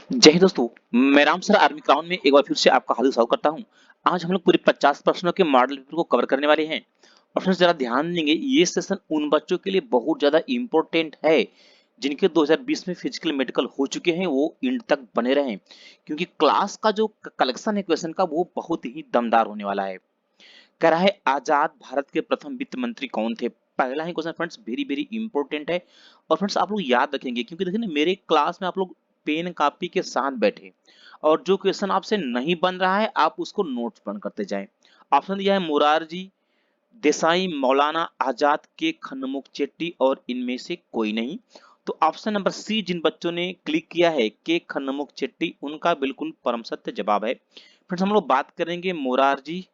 जय हिंद दोस्तों। मैं राम सर आर्मी क्राउन में एक बार फिर से आपका हार्दिक स्वागत करता हूं। आज हम लोग पूरे 50 प्रश्नों के मॉडल पेपर को कवर करने वाले हैं। और फ्रेंड्स जरा ध्यान देंगे, ये सेशन उन बच्चों के लिए बहुत ज्यादा इंपॉर्टेंट है जिनके 2020 में फिजिकल मेडिकल हो चुके हैं, वो इंड तक बने रहें क्योंकि क्लास का जो कलेक्शन है क्वेश्चन का वो बहुत ही दमदार होने वाला है। कह रहा है आजाद भारत के प्रथम वित्त मंत्री कौन थे। पहला ही question friends very very important है। और फ्रेंड्स आप लोग याद रखेंगे क्योंकि देखिए ना, मेरे क्लास में आप लोग पेन कॉपी के साथ बैठे और जो क्वेश्चन आपसे नहीं बन रहा है आप उसको नोट्स बंद करते जाएं। ऑप्शन दिया है मोरारजी देसाई, मौलाना आजाद, के खन्मुख चेट्टी और इनमें से कोई नहीं। तो ऑप्शन नंबर सी जिन बच्चों ने क्लिक किया है के खन्मुख चेट्टी, उनका बिल्कुल परम सत्य जवाब है। फ्रेंड्स हम लोग बात करेंगे मोरारजी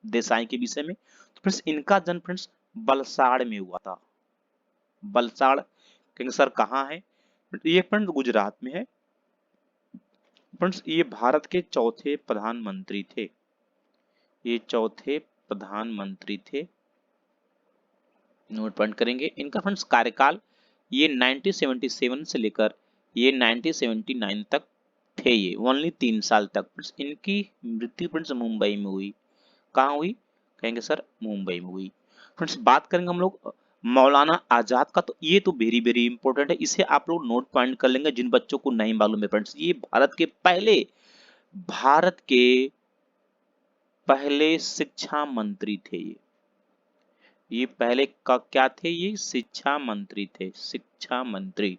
देसाई के विषय में। तो फ्रेंड्स इनका जन्म फ्रेंड्स बलसाड़ में हुआ था। बलसाड़ कहेंगे सर कहाँ है? ये फ्रेंड्स गुजरात में है। फ्रेंड्स ये भारत के चौथे प्रधानमंत्री थे। ये चौथे प्रधानमंत्री थे। नोट पॉइंट करेंगे इनका फ्रेंड्स कार्यकाल ये 1977 से लेकर ये 1979 तक थे। ये ओनली 3 साल तक। फ्रेंड्स इनकी मृत्यु फ्रेंड्स मुंबई में हुई। कहाँ हुई? कहेंगे सर मुंबई में हुई। फ्रेंड्स बात करेंगे हम लोग मौलाना आजाद का, तो ये तो वेरी वेरी इंपॉर्टेंट है, इसे आप लोग नोट पॉइंट कर लेंगे जिन बच्चों को नहीं मालूम है। फ्रेंड्स ये भारत के पहले शिक्षा मंत्री थे। ये पहले का क्या थे? ये शिक्षा मंत्री थे। शिक्षा मंत्री।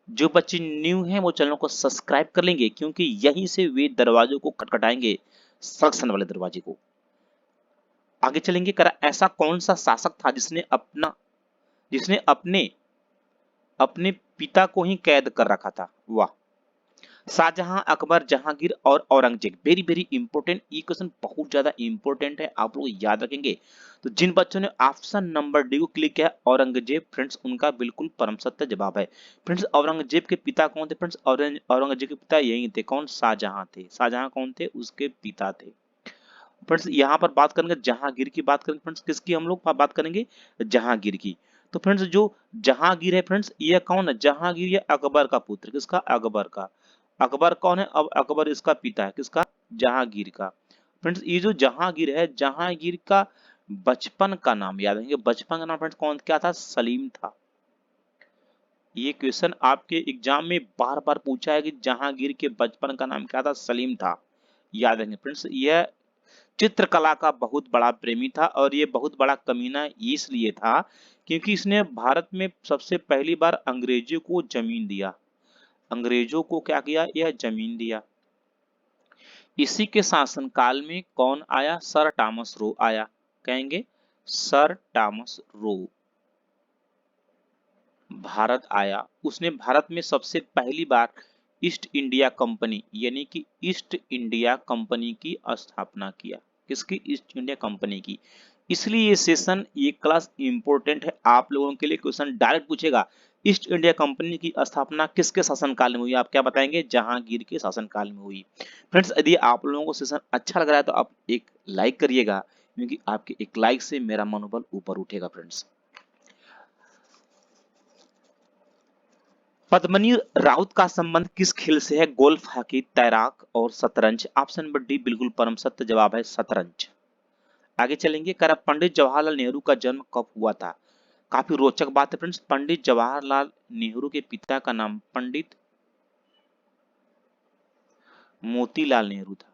जो बच्चे न्यू हैं वो चैनल को सब्सक्राइब कर लेंगे क्योंकि यहीं से वे दरवाजों को खटखटाएंगे, संरक्षण वाले दरवाजे को। आगे चलेंगे। करा ऐसा कौन सा शासक था जिसने अपने अपने पिता को ही कैद कर रखा था? वाह। शाहजहां, अकबर, जहांगीर और औरंगजेब। वेरी वेरी इंपॉर्टेंट, ये क्वेश्चन बहुत ज्यादा इंपॉर्टेंट है, आप लोग याद रखेंगे। तो जिन बच्चों ने ऑप्शन नंबर डी को क्लिक किया औरंगजेब, फ्रेंड्स उनका बिल्कुल परम सत्य जवाब है। फ्रेंड्स औरंगजेब के पिता कौन थे? फ्रेंड्स औरंगजेब के पिता यही थे। कौन? शाहजहां थे। शाहजहां कौन थे? उसके पिता थे। फ्रेंड्स यहाँ पर बात करेंगे जहांगीर की। बात करेंगे फ्रेंड्स किसकी? हम लोग बात करेंगे जहांगीर की। तो फ्रेंड्स जो जहांगीर है फ्रेंड्स ये कौन है? जहांगीर ये अकबर का पुत्र। किसका? अकबर का। अकबर कौन है? अब अकबर इसका पिता है। किसका? जहांगीर का। फ्रेंड्स ये जो जहांगीर है, जहांगीर का बचपन का नाम याद रखेंगे। बचपन का नाम फ्रेंड्स कौन क्या था? सलीम था। ये क्वेश्चन आपके एग्जाम में बार बार पूछा है कि जहांगीर के बचपन का नाम क्या था? सलीम था। याद रखेंगे फ्रेंड्स। यह चित्रकला का बहुत बड़ा प्रेमी था और ये बहुत बड़ा कमीना इसलिए था क्योंकि इसने भारत में सबसे पहली बार अंग्रेजों को जमीन दिया। अंग्रेजों को क्या किया? यह जमीन दिया। इसी के शासनकाल में कौन आया? सर टॉमस रो आया। कहेंगे सर टॉमस रो भारत आया। उसने भारत में सबसे पहली बार ईस्ट इंडिया कंपनी यानी कि ईस्ट इंडिया कंपनी की स्थापना किया। किसकी? ईस्ट इंडिया कंपनी की। इसलिए ये सेशन, ये क्लास इंपॉर्टेंट है आप लोगों के लिए। क्वेश्चन डायरेक्ट पूछेगा ईस्ट इंडिया कंपनी की स्थापना किसके शासनकाल में हुई? आप क्या बताएंगे? जहांगीर के शासनकाल में हुई। फ्रेंड्स यदि आप लोगों को सेशन अच्छा लग रहा है तो आप एक लाइक करिएगा क्योंकि आपके एक लाइक से मेरा मनोबल ऊपर उठेगा। फ्रेंड्स पद्मनी राउत का संबंध किस खेल से है? गोल्फ, हॉकी, तैराक और शतरंज। ऑप्शन नंबर डी बिल्कुल परम सत्य जवाब है, शतरंज। आगे चलेंगे। करा पंडित जवाहरलाल नेहरू का जन्म कब हुआ था? काफी रोचक बात है फ्रेंड्स। पंडित जवाहरलाल नेहरू के पिता का नाम पंडित मोतीलाल नेहरू था।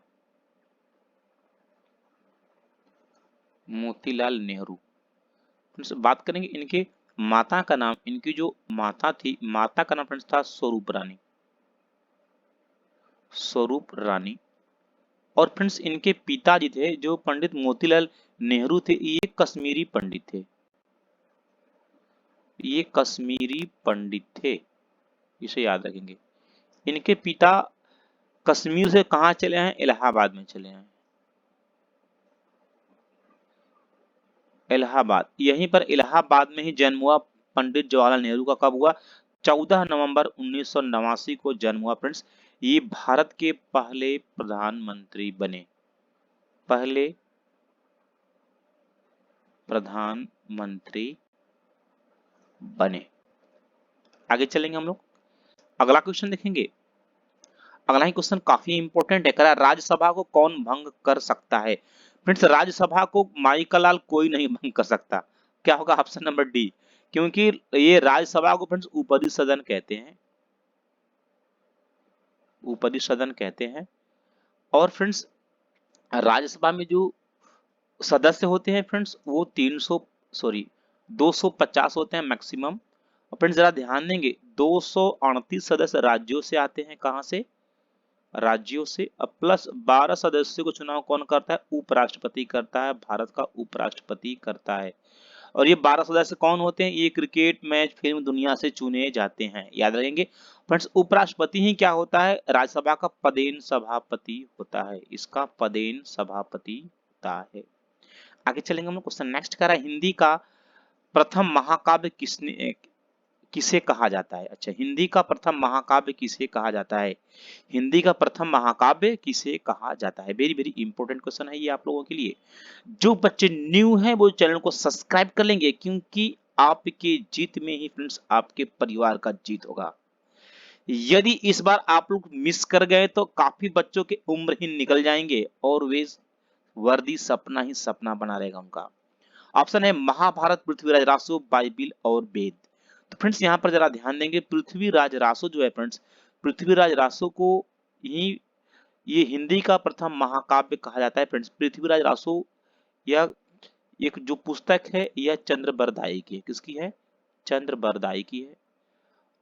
मोतीलाल नेहरू। फ्रेंड्स बात करेंगे इनके माता का नाम। इनकी जो माता थी, माता का नाम फ्रेंड्स था स्वरूप रानी। स्वरूप रानी। और फ्रेंड्स इनके पिताजी थे जो पंडित मोतीलाल नेहरू थे, ये कश्मीरी पंडित थे। ये कश्मीरी पंडित थे, इसे याद रखेंगे। इनके पिता कश्मीर से कहा चले हैं? इलाहाबाद में चले हैं। इलाहाबाद, यहीं पर इलाहाबाद में ही जन्म हुआ पंडित जवाहरलाल नेहरू का। कब हुआ? 14 नवंबर 1989 को जन्म हुआ। फ्रेंड्स ये भारत के पहले प्रधानमंत्री बने। पहले प्रधानमंत्री बने। आगे चलेंगे हम लोग। अगला क्वेश्चन देखेंगे। अगला ही क्वेश्चन काफी इंपॉर्टेंट है, कह रहा है राज्यसभा को कौन भंग कर सकता है। फ्रेंड्स राज्यसभा को माइकल कोई नहीं भंग कर सकता। क्या होगा ऑप्शन नंबर डी, क्योंकि ये राज्यसभा को फ्रेंड्स उपरि सदन कहते हैं, उपरि सदन कहते हैं। और फ्रेंड्स राज्यसभा में जो सदस्य होते हैं फ्रेंड्स वो 250 होते हैं मैक्सिमम। और फ्रेंड्स जरा ध्यान देंगे 238 सदस्य राज्यों से आते हैं, कहां से, राज्यों से। अब प्लस 12 सदस्यों को चुनाव कौन करता है, उपराष्ट्रपति करता है, भारत का उपराष्ट्रपति करता है। और ये 12 सदस्य कौन होते हैं, ये क्रिकेट मैच फिल्म दुनिया से चुने जाते हैं, याद रखेंगे फ्रेंड्स। उपराष्ट्रपति ही क्या होता है, राज्यसभा का पदेन सभापति होता है, इसका पदेन सभापति होता है। आगे चलेंगे हम लोग, क्वेश्चन नेक्स्ट कर रहा है हिंदी का प्रथम महाकाव्य किसे कहा जाता है। अच्छा, हिंदी का प्रथम महाकाव्य किसे कहा जाता है, हिंदी का प्रथम महाकाव्य किसे कहा जाता है। वेरी वेरी इंपॉर्टेंट क्वेश्चन है ये आप लोगों के लिए। जो बच्चे न्यू हैं वो चैनल को सब्सक्राइब कर लेंगे, क्योंकि आपके जीत में ही फ्रेंड्स आपके परिवार का जीत होगा। यदि इस बार आप लोग मिस कर गए तो काफी बच्चों के उम्र ही निकल जाएंगे और वे वर्दी सपना ही सपना बना रहेगा उनका। ऑप्शन है महाभारत, पृथ्वीराज रासो, बाइबिल और वेद। तो फ्रेंड्स यहाँ पर जरा ध्यान देंगे, पृथ्वीराज रासो जो है फ्रेंड्स, पृथ्वीराज रासो को ही ये हिंदी का प्रथम महाकाव्य कहा जाता है फ्रेंड्स। पृथ्वीराज रासो यह एक जो पुस्तक है यह चंद्र बरदाई की है, किसकी है, चंद्र बरदाई की है।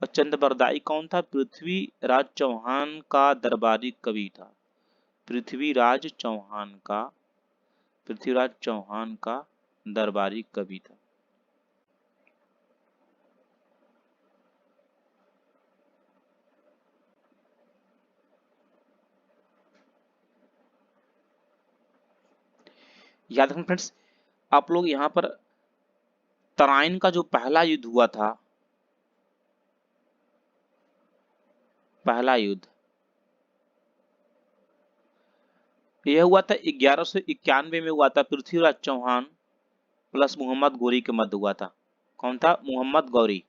और चंद्र बरदाई कौन था, पृथ्वीराज चौहान का दरबारी कवि था, पृथ्वीराज चौहान का, पृथ्वीराज चौहान का दरबारी कवि था। याद रखें फ्रेंड्स, आप लोग यहाँ पर तराइन का जो पहला युद्ध हुआ था, पहला युद्ध यह हुआ था 1191 में हुआ था, पृथ्वीराज चौहान प्लस मोहम्मद गौरी के मध्य हुआ था। कौन था, मोहम्मद गौरी।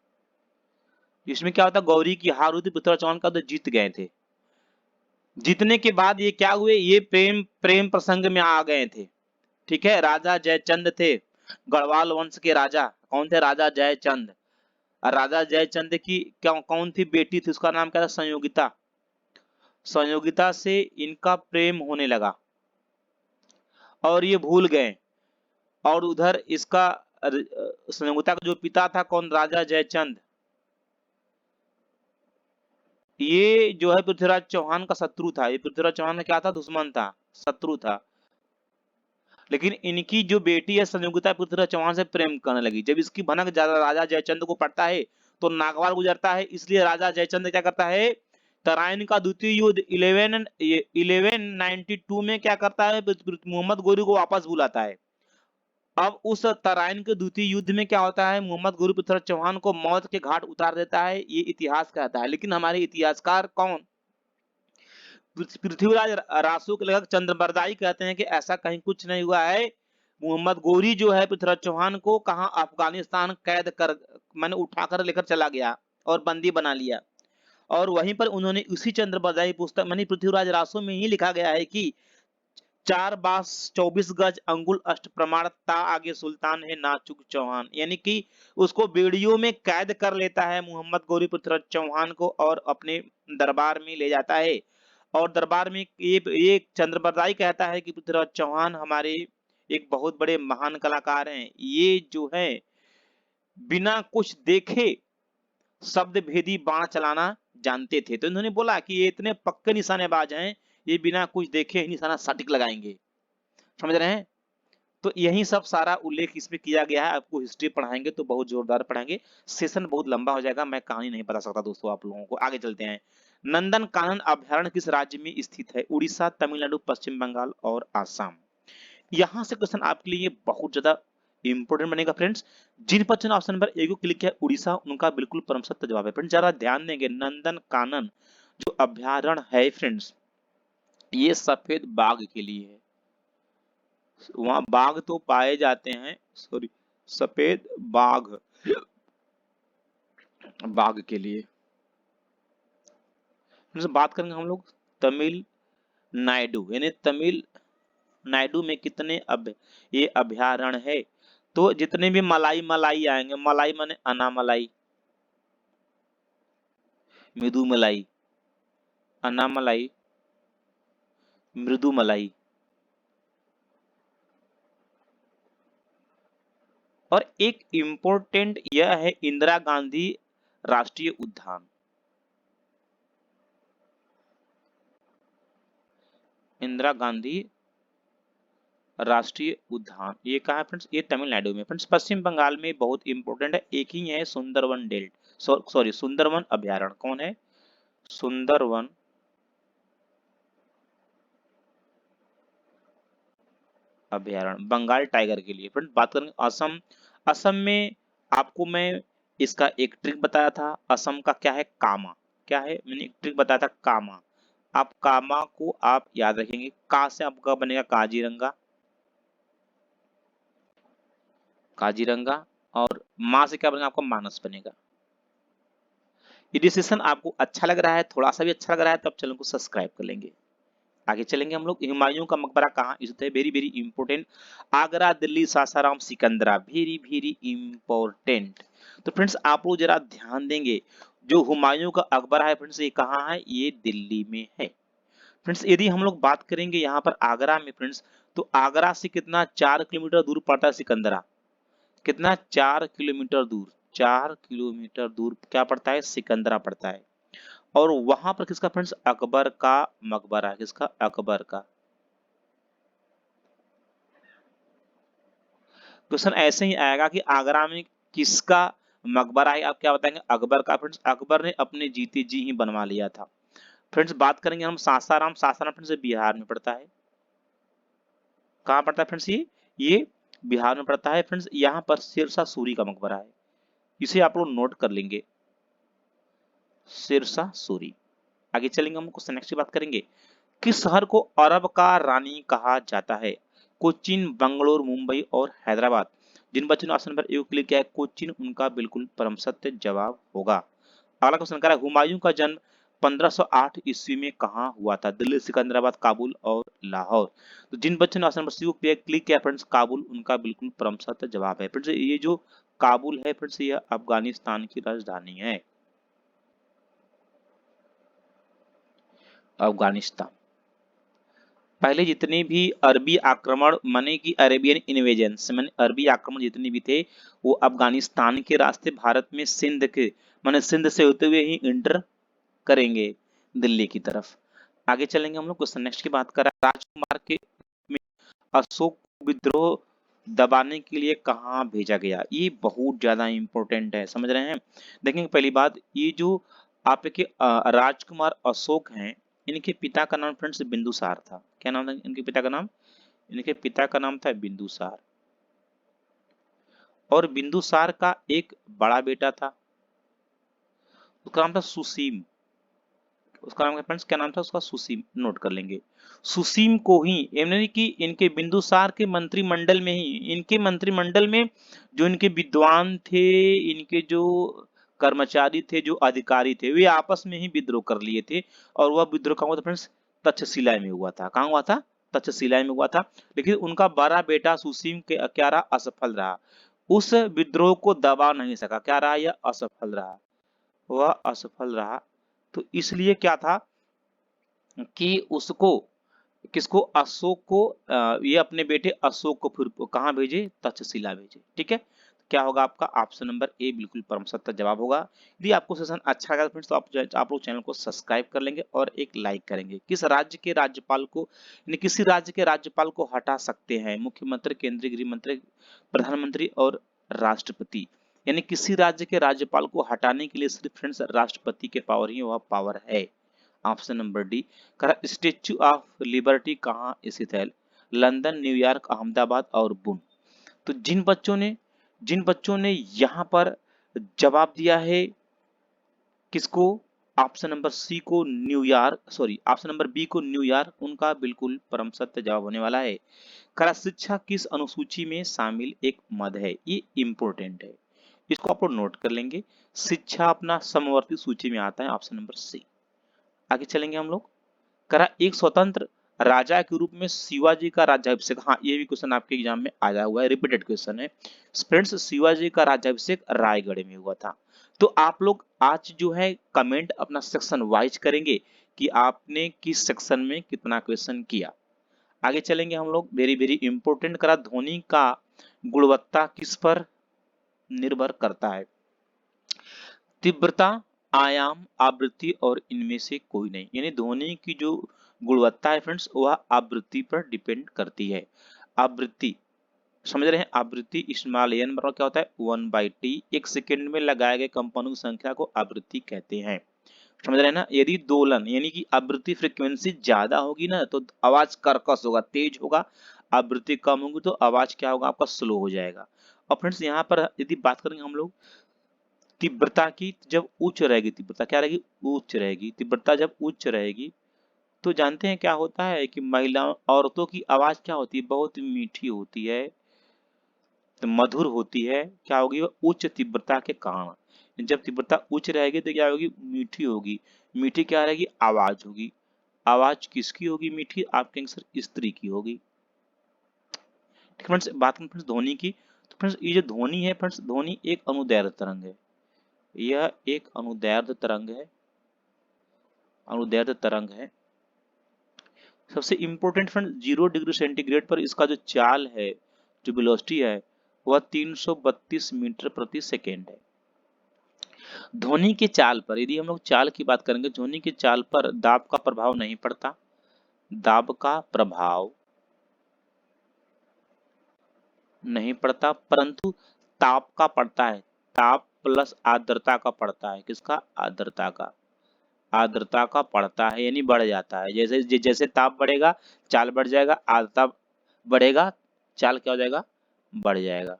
इसमें क्या होता, गौरी की हार हुई थी, पृथ्वीराज चौहान का तो जीत गए थे। जीतने के बाद ये क्या हुए, ये प्रेम प्रेम प्रसंग में आ गए थे। ठीक है, राजा जयचंद थे, गढ़वाल वंश के राजा। कौन थे, राजा जयचंद। राजा जयचंद की कौन थी बेटी थी, उसका नाम क्या था, संयोगिता। संयोगिता से इनका प्रेम होने लगा और ये भूल गए। और उधर इसका संयोगिता का जो पिता था कौन, राजा जयचंद, ये जो है पृथ्वीराज चौहान का शत्रु था। ये पृथ्वीराज चौहान का क्या था, दुश्मन था, शत्रु था। लेकिन इनकी जो बेटी है संयोगिता पृथ्वीराज चौहान से प्रेम करने लगी। जब इसकी भनक ज्यादा राजा जयचंद को पड़ता है तो नागवार गुजरता है, इसलिए राजा जयचंद क्या करता है, तराइन का द्वितीय युद्ध 1192 में क्या करता है, मोहम्मद गोरी को वापस बुलाता है। अब उस तराइन के द्वितीय युद्ध में क्या होता है, मोहम्मद गोरी पृथ्वीराज चौहान को मौत के घाट उतार देता है, ये इतिहास कहता है। लेकिन हमारे इतिहासकार कौन, पृथ्वीराज रासो के लेखक चंद्रबरदाई कहते हैं कि ऐसा कहीं कुछ नहीं हुआ है। मोहम्मद गोरी जो है पृथ्वीराज चौहान को कहा, अफगानिस्तान कैद कर, मैंने उठाकर लेकर चला गया और बंदी बना लिया। और वहीं पर उन्होंने उसी चंद्रबरदाई पुस्तक मानी पृथ्वीराज रासो में ही लिखा गया है कि 4 बास 24 गज अंगुल अष्ट प्रमाण ता आगे सुल्तान है ना चुक चौहान। यानी कि उसको बेड़ियों में कैद कर लेता है मोहम्मद गोरी पृथ्वीराज चौहान को और अपने दरबार में ले जाता है। और दरबार में ये चंद्रबरदाई कहता है कि पृथ्वीराज चौहान हमारे एक बहुत बड़े महान कलाकार हैं, ये जो है बिना कुछ देखे शब्द भेदी बाण चलाना जानते थे। तो इन्होंने बोला कि ये इतने पक्के निशानेबाज हैं, ये बिना कुछ देखे ही निशाना सटीक लगाएंगे। समझ रहे हैं, तो यही सब सारा उल्लेख इसमें किया गया है। आपको हिस्ट्री पढ़ाएंगे तो बहुत जोरदार पढ़ाएंगे, सेशन बहुत लंबा हो जाएगा, मैं कहानी नहीं बता सकता दोस्तों आप लोगों को। आगे चलते हैं, नंदन कानन अभयारण्य किस राज्य में स्थित है, उड़ीसा, तमिलनाडु, पश्चिम बंगाल और आसाम। यहां से क्वेश्चन आपके लिए बहुत ज्यादा इंपोर्टेंट बनेगा फ्रेंड्स। जिन बच्चों ने ऑप्शन नंबर ए को क्लिक किया उड़ीसा, उनका बिल्कुल परम सत्य जवाब है फ्रेंड्स। जरा ध्यान देंगे, नंदन कानन जो अभयारण्य है फ्रेंड्स, ये सफेद बाघ के लिए है। वहां बाघ तो पाए जाते हैं, सॉरी, सफेद बाघ, बाघ के लिए। बात करेंगे हम लोग तमिलनाडु यानी तमिलनाडु में कितने ये अभयारण्य है? तो जितने भी मलाई आएंगे, मलाई माने अनामलाई, मृदुमलाई, अनामलाई, मृदुमलाई, और एक इंपॉर्टेंट यह है इंदिरा गांधी राष्ट्रीय उद्यान। इंदिरा गांधी राष्ट्रीय उद्यान ये कहाँ है फ्रेंड्स? ये तमिलनाडु में। फ्रेंड्स पश्चिम बंगाल में बहुत इंपॉर्टेंट है, एक ही है सुंदरवन डेल्ट, सॉरी सुंदरवन अभयारण्य। कौन है? सुंदरवन अभयारण्य बंगाल टाइगर के लिए। फ्रेंड्स बात करेंगे असम। असम में आपको मैं इसका एक ट्रिक बताया था। असम का क्या है? कामा। क्या है? मैंने एक ट्रिक बताया था, कामा। आप कामा को आप याद रखेंगे, का से आपका बनेगा काजीरंगा, काजीरंगा, और मां से क्या बनेगा? आपका मानस बनेगा। ये डिसीजन आपको अच्छा लग रहा है, थोड़ा सा भी अच्छा लग रहा है, तो आप चैनल को सब्सक्राइब कर लेंगे। आगे चलेंगे हम लोग। हुमायूं का मकबरा कहाँ स्थित है? Very very important. Agra, Delhi, Sasaram, Sikandra. Very very important. तो फ्रेंड्स आप लोग जरा ध्यान देंगे, जो हुमायूं का मकबरा है फ्रेंड्स, ये कहाँ है? ये दिल्ली में है। फ्रेंड्स यदि हम लोग बात करेंगे यहाँ पर आगरा में फ्रेंड्स, तो आगरा से कितना 4 किलोमीटर दूर पड़ता है सिकंदरा। कितना? 4 किलोमीटर दूर। 4 किलोमीटर दूर क्या पड़ता है? सिकंदरा पड़ता है। और वहां पर किसका फ्रेंड्स? अकबर का मकबरा है। किसका? अकबर का। क्वेश्चन ऐसे ही आएगा कि आगरा में किसका मकबरा है? आप क्या बताएंगे? अकबर का। फ्रेंड्स अकबर ने अपने जीते जी ही बनवा लिया था। फ्रेंड्स बात करेंगे हम सासाराम। सासाराम फ्रेंड्स बिहार में पड़ता है। कहाँ पड़ता है फ्रेंड्स? ये बिहार में पड़ता है। फ्रेंड्स यहाँ पर सिरसा सूरी का मकबरा है, इसे आप लोग नोट कर लेंगे, सिरसा सूरी। आगे चलेंगे, हम क्वेश्चन नेक्स्ट की बात करेंगे। किस शहर को अरब का रानी कहा जाता है? कोचीन, बंगलोर, मुंबई और हैदराबाद। जिन बच्चों ने ऑप्शन नंबर ए क्लिक किया है कोचीन, उनका बिल्कुल परम सत्य जवाब होगा। अगला क्वेश्चन कह रहा है हुमायूं का जन्म 1508 ईस्वी में कहाँ हुआ था? दिल्ली, सिकंदराबाद, काबुल और लाहौर। तो जिन बच्चों ने ऑप्शन नंबर सी पे क्लिक किया फ्रेंड्स, काबुल उनका बिल्कुल परम सत्य जवाब है। फ्रेंड्स ये जो काबुल है फ्रेंड्स, ये अफगानिस्तान की राजधानी है। अफगानिस्तान। पहले जितने भी अरबी आक्रमण माने कि अरेबियन इन्वेजन माने अरबी आक्रमण जितने भी थे, वो अफगानिस्तान के रास्ते भारत में सिंध के माने सिंध से होते हुए ही इंटर करेंगे दिल्ली की तरफ। आगे चलेंगे हम लोग। क्वेश्चन नेक्स्ट की बात कर रहे हैं राजकुमार के में अशोक विद्रोह दबाने के लिए कहाँ भेजा गया? ये बहुत ज्यादा इंपॉर्टेंट है, समझ रहे हैं। देखेंगे पहली बात, ये जो आपके राजकुमार अशोक हैं, इनके पिता का नाम फ्रेंड्स बिंदुसार था। क्या नाम था इनके पिता का नाम? इनके पिता का नाम था बिंदुसार। और बिंदुसार का एक बड़ा बेटा था, उसका नाम था सुसीम। उसका नाम फ्रेंड्स क्या नाम था उसका? सुसीम। नोट कर लेंगे। सुसीम को ही यानी कि इनके बिंदुसार के मंत्रिमंडल में ही, इनके मंत्रिमंडल में जो इनके विद्वान थे, इनके जो कर्मचारी थे, जो अधिकारी थे, वे आपस में ही विद्रोह कर लिए थे। और वह विद्रोह कहाँ हुआ था फ्रेंड्स? तक्षशिला में हुआ था। कहाँ हुआ था? तक्षशिला में हुआ था। लेकिन उनका बड़ा बेटा सुसीम के क्या रहा? असफल रहा। उस विद्रोह को दबा नहीं सका। क्या रहा? यह असफल रहा। वह असफल रहा। तो इसलिए क्या था कि उसको किसको? अशोक को ये अपने बेटे अशोक को फिर कहाँ भेजे? तक्षशिला भेजे। ठीक है, तो क्या होगा आपका? ऑप्शन नंबर ए बिल्कुल परम सत्य जवाब होगा। यदि आपको सेशन अच्छा लगा फ्रेंड्स, तो आप लोग चैनल को सब्सक्राइब कर लेंगे और एक लाइक करेंगे। किस राज्य के राज्यपाल को यानी किसी राज्य के राज्यपाल को हटा सकते हैं? मुख्यमंत्री, केंद्रीय गृह मंत्री, प्रधानमंत्री और राष्ट्रपति। यानी किसी राज्य के राज्यपाल को हटाने के लिए सिर्फ फ्रेंड्स राष्ट्रपति के पावर ही वह पावर है। Option number D. Statue of liberty कहाँ स्थित है? लंदन, न्यूयॉर्क, अहमदाबाद और बुन। तो जिन बच्चों ने यहाँ पर जवाब दिया है किसको? ऑप्शन नंबर सी को New York, sorry option number B को न्यूयॉर्क, उनका बिल्कुल परम सत्य जवाब होने वाला है। कला शिक्षा किस अनुसूची में शामिल एक मद है? ये इंपॉर्टेंट है, इसको आप लोग नोट कर लेंगे। शिक्षा अपना समवर्ती सूची में आता है, ऑप्शन नंबर सी। आगे चलेंगे हम लोग। करा एक स्वतंत्र राजा के रूप में शिवाजी का राज्याभिषेक, हाँ ये भी क्वेश्चन आपके एग्जाम में आया हुआ है, रिपीटेड क्वेश्चन है फ्रेंड्स। शिवाजी का राज्याभिषेक रायगढ़ में हुआ था। तो आप लोग आज जो है कमेंट अपना सेक्शन वाइज करेंगे कि आपने किस सेक्शन में कितना क्वेश्चन किया। आगे चलेंगे हम लोग, वेरी वेरी इंपॉर्टेंट करा, ध्वनि का गुणवत्ता किस पर निर्भर करता है? तीव्रता, आयाम, आवृत्ति और इनमें से कोई नहीं। यानी ध्वनि की जो गुणवत्ता है फ्रेंड्स वह आवृत्ति पर डिपेंड करती है। आवृत्ति समझ रहे हैं? आवृत्ति स्मॉल एन बराबर क्या होता है 1/t। एक सेकंड में लगाए गए कंपनों की संख्या को आवृत्ति कहते हैं। समझ रहे हैं ना? यदि दोलन यानी कि आवृत्ति फ्रीक्वेंसी ज्यादा होगी ना तो आवाज कर्कश होगा, तेज होगा। आवृत्ति कम होगी तो आवाज क्या होगा आपका स्लो हो जाएगा। और फ्रेंड्स यहाँ पर यदि बात करेंगे हम लोग तीव्रता की, जब उच्च रहेगी तीव्रता क्या रहेगी? उच्च रहेगी। तीव्रता जब उच्च रहेगी तो जानते हैं क्या होता है कि महिलाओं औरतों की आवाज क्या होती है? बहुत मीठी होती है, तो मधुर होती है। क्या होगी? वो उच्च तीव्रता के कारण। जब तीव्रता उच्च रहेगी तो क्या होगी? मीठी होगी। मीठी क्या रहेगी? आवाज होगी। आवाज किसकी होगी मीठी? आपके आंसर स्त्री की होगी। ठीक फ्रेंड्स, बात करें फ्रेंड्स ध्वनि की, तो फ्रेंड्स ये जो ध्वनि है फ्रेंड्स, ध्वनि एक अनुदैर्ध्य तरंग है। यह एक अनुदैर्ध्य तरंग है, अनुदैर्ध्य तरंग है। सबसे इंपॉर्टेंट फ्रेंड 0 डिग्री सेंटीग्रेड पर इसका जो चाल है, जो वेलोसिटी है, वह 332 मीटर प्रति सेकेंड है। ध्वनि के चाल पर, यदि हम लोग चाल की बात करेंगे, ध्वनि के चाल पर दाब का प्रभाव नहीं पड़ता। दाब का प्रभाव नहीं पड़ता, परंतु ताप का पड़ता है। ताप प्लस आर्द्रता का पड़ता है। किसका? आर्द्रता का। आर्द्रता का पड़ता है यानी बढ़ जाता है। जैसे जैसे ताप बढ़ेगा चाल बढ़ जाएगा, आर्द्रता बढ़ेगा चाल क्या हो जाएगा? बढ़ जाएगा,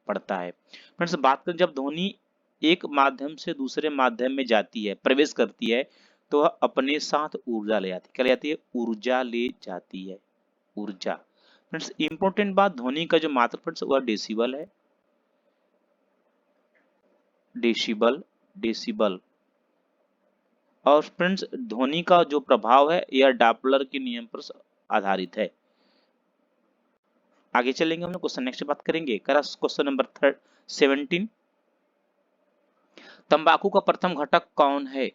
पड़ता है। फ्रेंड्स बात करें जब ध्वनि एक माध्यम से दूसरे माध्यम में जाती है, प्रवेश करती है, तो वह अपने साथ ऊर्जा ले जाती है। क्या ले जाती है? ऊर्जा ले जाती है, ऊर्जा। फ्रेंड्स इंपॉर्टेंट बात, ध्वनि का जो मात्रा फ्रेंड्स वह डेसिबल है। Decibel, decibel. और फ्रेंड्स ध्वनि का जो प्रभाव है यह डॉपलर के नियम पर आधारित है। आगे चलेंगे हम लोग क्वेश्चन नेक्स्ट बात करेंगे। क्वेश्चन नंबर 17, तंबाकू का प्रथम घटक कौन है?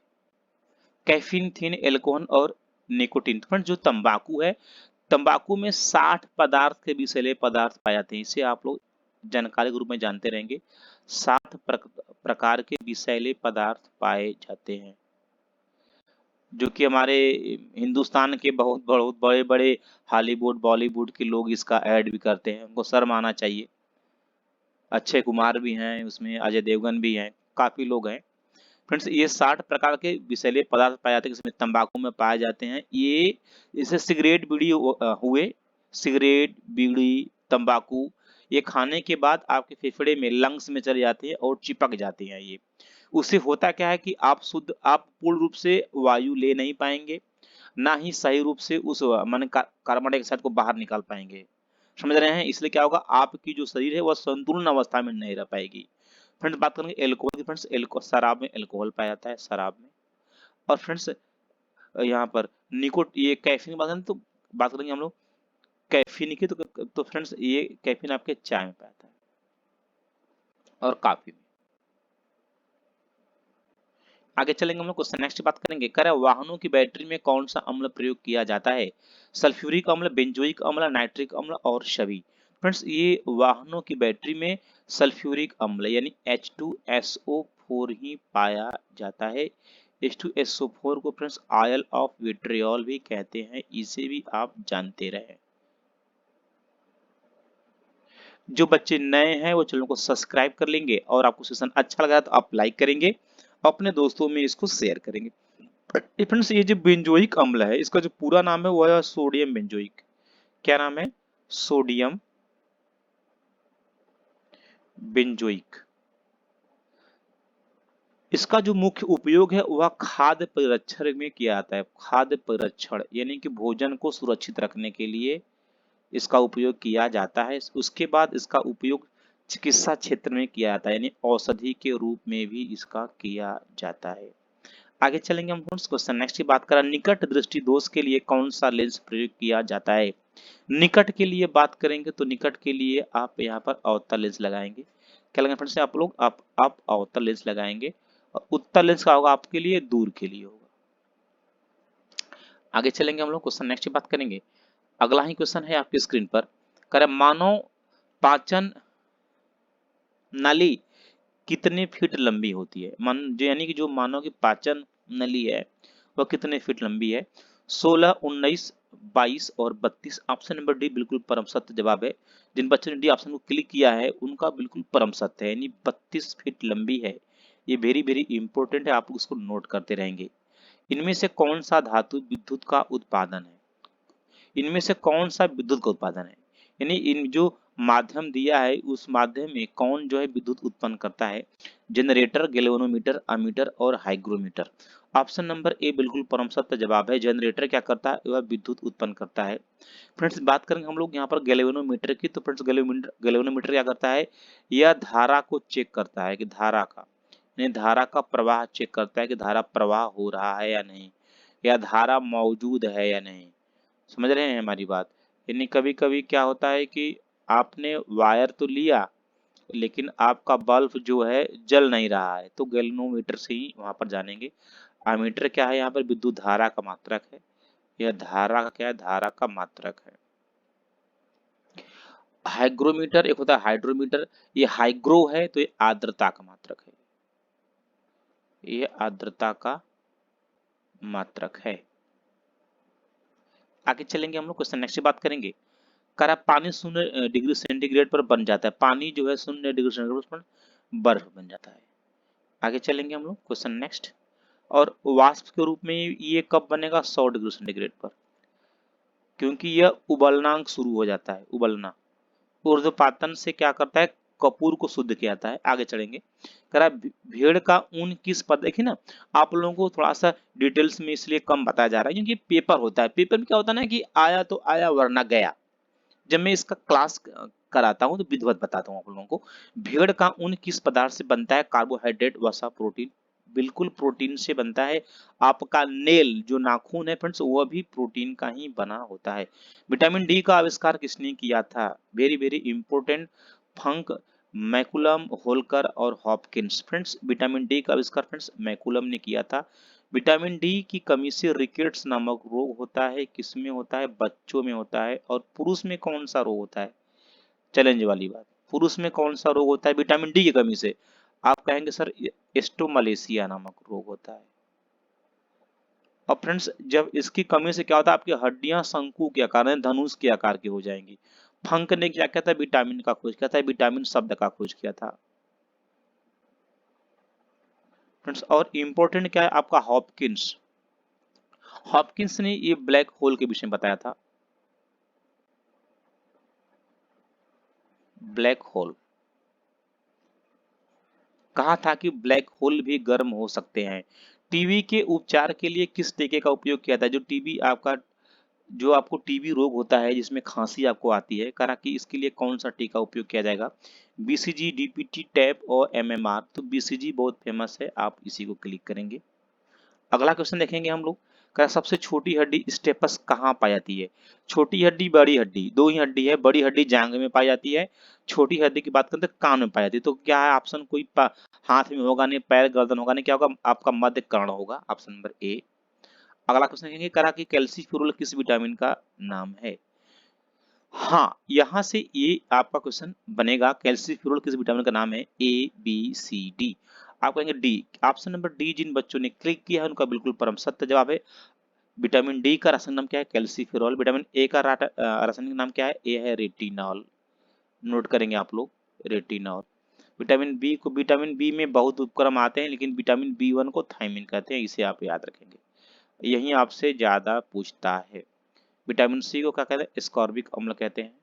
कैफीन, थीन, एल्कोहल और निकोटीन। फ्रेंड्स जो तंबाकू है, तंबाकू में 60 पदार्थ के विषैले पदार्थ पाए जाते हैं। इसे आप लोग जानकारी के रूप में जानते रहेंगे। 60 प्रकार के विषैले पदार्थ पाए जाते हैं, जो कि हमारे हिंदुस्तान के बहुत बहुत बड़े बड़े हॉलीवुड बॉलीवुड के लोग इसका ऐड भी करते हैं। उनको शर्म आना चाहिए। अक्षय कुमार भी हैं उसमें, अजय देवगन भी हैं, काफी लोग हैं। फ्रेंड्स ये 60 प्रकार के विषैले पदार्थ पाए जाते हैं, जिसमें तंबाकू में पाए जाते हैं। ये जैसे सिगरेट बीड़ी हुए, सिगरेट बीड़ी तंबाकू, ये खाने के बाद आपके फेफड़े में लंग्स में चले जाते हैं और चिपक जाते हैं। ये उससे होता क्या है कि आप पूर्ण रूप से वायु ले नहीं पाएंगे, ना ही सही रूप से उस माने कार्बन डाइऑक्साइड को बाहर निकाल पाएंगे। समझ रहे हैं? इसलिए क्या होगा, आपकी जो शरीर है वह संतुलन अवस्था में नहीं रह पाएगी। फ्रेंड्स बात करेंगे एल्कोहल की। फ्रेंड्स शराब में एल्कोहल पाया जाता है, शराब में। और फ्रेंड्स यहाँ पर ये कैफीन की बात करें तो बात करेंगे हम लोग कैफीन की, तो फ्रेंड्स ये कैफीन आपके चाय में पाया जाता है और कॉफी में। आगे चलेंगे हम लोग क्वेश्चन नेक्स्ट बात करेंगे। कह रहा है वाहनों की बैटरी में कौन सा अम्ल प्रयोग किया जाता है? सल्फ्यूरिक अम्ल, बेंजोइक अम्ल, नाइट्रिक अम्ल और सभी। फ्रेंड्स ये वाहनों की बैटरी में सल्फ्यूरिक अम्ल यानी H2SO4 ही पाया जाता है। H2SO4 को फ्रेंड्स ऑयल ऑफ विट्रियोल भी कहते हैं, इसे भी आप जानते रहे। जो बच्चे नए हैं वो चैनल को सब्सक्राइब कर लेंगे, और आपको सेशन अच्छा लगा तो आप लाइक करेंगे, अपने दोस्तों में इसको शेयर करेंगे। फ्रेंड्स ये जो बेंजोइक अम्ल है, इसका जो पूरा नाम है वो है सोडियम बेंजोइक। क्या नाम है? Sodium benzoic. इसका जो मुख्य उपयोग है वह खाद्य परिरक्षण में किया जाता है। खाद्य परिरक्षण यानी कि भोजन को सुरक्षित रखने के लिए इसका उपयोग किया जाता है। उसके बाद इसका उपयोग चिकित्सा क्षेत्र में किया जाता है, यानी औषधि के रूप में भी इसका किया जाता है। आगे चलेंगे हम फ्रेंड्स क्वेश्चन नेक्स्ट की बात करें, निकट दृष्टि दोष के लिए कौन सा लेंस प्रयोग किया जाता है। निकट के लिए बात करेंगे तो निकट के लिए आप यहाँ पर अवतल लेंस लगाएंगे। क्या लगाएंगे फ्रेंड्स आप लोग, आप अवतल लेंस लगाएंगे, और उत्तल लेंस का होगा आपके लिए दूर के लिए होगा। आगे चलेंगे हम लोग क्वेश्चन नेक्स्ट की बात करेंगे। अगला ही क्वेश्चन है आपकी स्क्रीन पर, करें मानव पाचन नली कितने फीट लंबी होती है। मान जो यानी कि जो मानव की पाचन नली है वह कितने फीट लंबी है। 16, 19, 22 और 32। ऑप्शन नंबर डी बिल्कुल परम सत्य जवाब है। जिन बच्चों ने डी ऑप्शन को क्लिक किया है उनका बिल्कुल परम सत्य है, यानी 32 फीट लंबी है। ये वेरी वेरी इंपॉर्टेंट है, आप उसको नोट करते रहेंगे। इनमें से कौन सा धातु विद्युत का उत्पादन है। इनमें से कौन सा विद्युत का उत्पादन है, यानी इन जो माध्यम दिया है उस माध्यम में कौन जो है विद्युत उत्पन्न करता है। जनरेटर, गैल्वेनोमीटर, अमीटर और हाइग्रोमीटर। ऑप्शन नंबर ए बिल्कुल परम सत्य जवाब है। जनरेटर क्या करता है, वह विद्युत उत्पन्न करता है। फ्रेंड्स बात करेंगे हम लोग यहाँ पर गैल्वेनोमीटर की, तो फ्रेंड्स गैल्वेनोमीटर क्या करता है, यह धारा को चेक करता है कि धारा का, यानी धारा का प्रवाह चेक करता है कि धारा प्रवाह हो रहा है या नहीं, या धारा मौजूद है या नहीं। समझ रहे हैं हमारी बात। यानी कभी कभी क्या होता है कि आपने वायर तो लिया लेकिन आपका बल्ब जो है जल नहीं रहा है, तो गैल्वेनोमीटर से ही वहां पर जानेंगे। एमीटर क्या है, यहाँ पर विद्युत धारा का मात्रक है। यह धारा का क्या है, धारा का मात्रक है। हाइग्रोमीटर एक होता है हाइड्रोमीटर, ये हाइग्रो है तो ये आर्द्रता का मात्रक है, ये आर्द्रता का मात्रक है। आगे चलेंगे हम लोग क्वेश्चन नेक्स्ट बात करेंगे। करा पानी 0 डिग्री सेंटीग्रेड पर बन जाता है। पानी जो है 0 डिग्री सेंटीग्रेड पर बर्फ बन जाता है। आगे चलेंगे हम लोग क्वेश्चन नेक्स्ट। और वाष्प के रूप में ये कब बनेगा, 100 डिग्री सेंटीग्रेड पर, क्योंकि यह उबलनांक शुरू हो जाता है, उबलना। ऊर्ध्वपातन से क्या करता है, कपूर को शुद्ध किया जाता है। आगे चलेंगे। करा भेड़ का ऊन किस पद, देखिए ना आप लोगों को थोड़ा सा डिटेल्स में इसलिए कम बताया जा रहा है क्योंकि पेपर होता है। पेपर में क्या होता है ना कि आया तो आया वरना गया। जब मैं इसका क्लास कराता हूं तो विधिवत बताता हूं आप लोगों को। भेड़ का ऊन किस पदार्थ से बनता है, कार्बोहाइड्रेट, वसा, प्रोटीन। बिल्कुल प्रोटीन से बनता है। आपका नेल जो नाखून है फ्रेंड्स वह भी प्रोटीन का ही बना होता है। विटामिन डी का आविष्कार किसने किया था, वेरी वेरी इंपॉर्टेंट। फंक, मैकुलम, होलकर और हॉपकिंस। फ्रेंड्स विटामिन डी का आविष्कार फ्रेंड्स मैकुलम ने किया था। विटामिन डी की कमी से रिकेट्स नामक रोग होता है, किसमें होता है, बच्चों में होता है। और पुरुष में कौन सा रोग होता है, चैलेंज वाली बात, पुरुष में कौन सा रोग होता है विटामिन डी की कमी से। आप कहेंगे सर एस्टोमलेशिया नामक रोग होता है। और फ्रेंड्स जब इसकी कमी से क्या होता है, आपकी हड्डियां शंकु के आकार में, धनुष के आकार की हो जाएंगी। फंक ने क्या किया था, विटामिन का खोज किया था, विटामिन शब्द का खोज किया था फ्रेंड्स। और इंपॉर्टेंट क्या है आपका, हॉपकिंस। हॉपकिंस ने ये ब्लैक होल के विषय में बताया था। ब्लैक होल कहा था कि ब्लैक होल भी गर्म हो सकते हैं। टीबी के उपचार के लिए किस टीके का उपयोग किया था, जो टीबी आपका, जो आपको टीबी रोग होता है जिसमें खांसी आपको आती है, कहा कि इसके लिए कौन सा टीका उपयोग किया जाएगा, बीसीजी, डीपीटी, टैप और एमएमआर। तो बीसीजी बहुत फेमस है, आप इसी को क्लिक करेंगे। अगला क्वेश्चन देखेंगे हम लोग। क्या सबसे छोटी हड्डी स्टेपस कहाँ पाई जाती है। छोटी हड्डी, बड़ी हड्डी, दो ही हड्डी है। बड़ी हड्डी जांघ में पाई जाती है, छोटी हड्डी की बात करते हैं कान में पाई जाती है। तो क्या है ऑप्शन, कोई हाथ में होगा नहीं, पैर गर्दन होगा नहीं, क्या होगा आपका मध्य कर्ण होगा, ऑप्शन नंबर ए। अगला क्वेश्चन देखेंगे, करा कि कैल्सीफ्यूरल किस विटामिन का नाम है। हाँ यहाँ से ये आपका क्वेश्चन बनेगा, कैल्सीफ्यूरल किस विटामिन का नाम है, ए बी सी डी। आप कहेंगे डी। ऑप्शन नंबर डी जिन बच्चों ने क्लिक किया है उनका बिल्कुल परम सत्य जवाब है। विटामिन डी का रासायनिक नाम क्या है, कैल्सीफेरॉल। विटामिन ए का रासायनिक नाम क्या है, ए है रेटिनॉल। नोट करेंगे आप लोग, रेटिनॉल। विटामिन बी को, विटामिन बी में बहुत उपक्रम आते हैं लेकिन विटामिन बी1 को थायमिन कहते हैं, इसे आप याद रखेंगे, यही आपसे ज्यादा पूछता है। विटामिन सी को क्या कहते हैं, एस्कॉर्बिक अम्ल कहते हैं,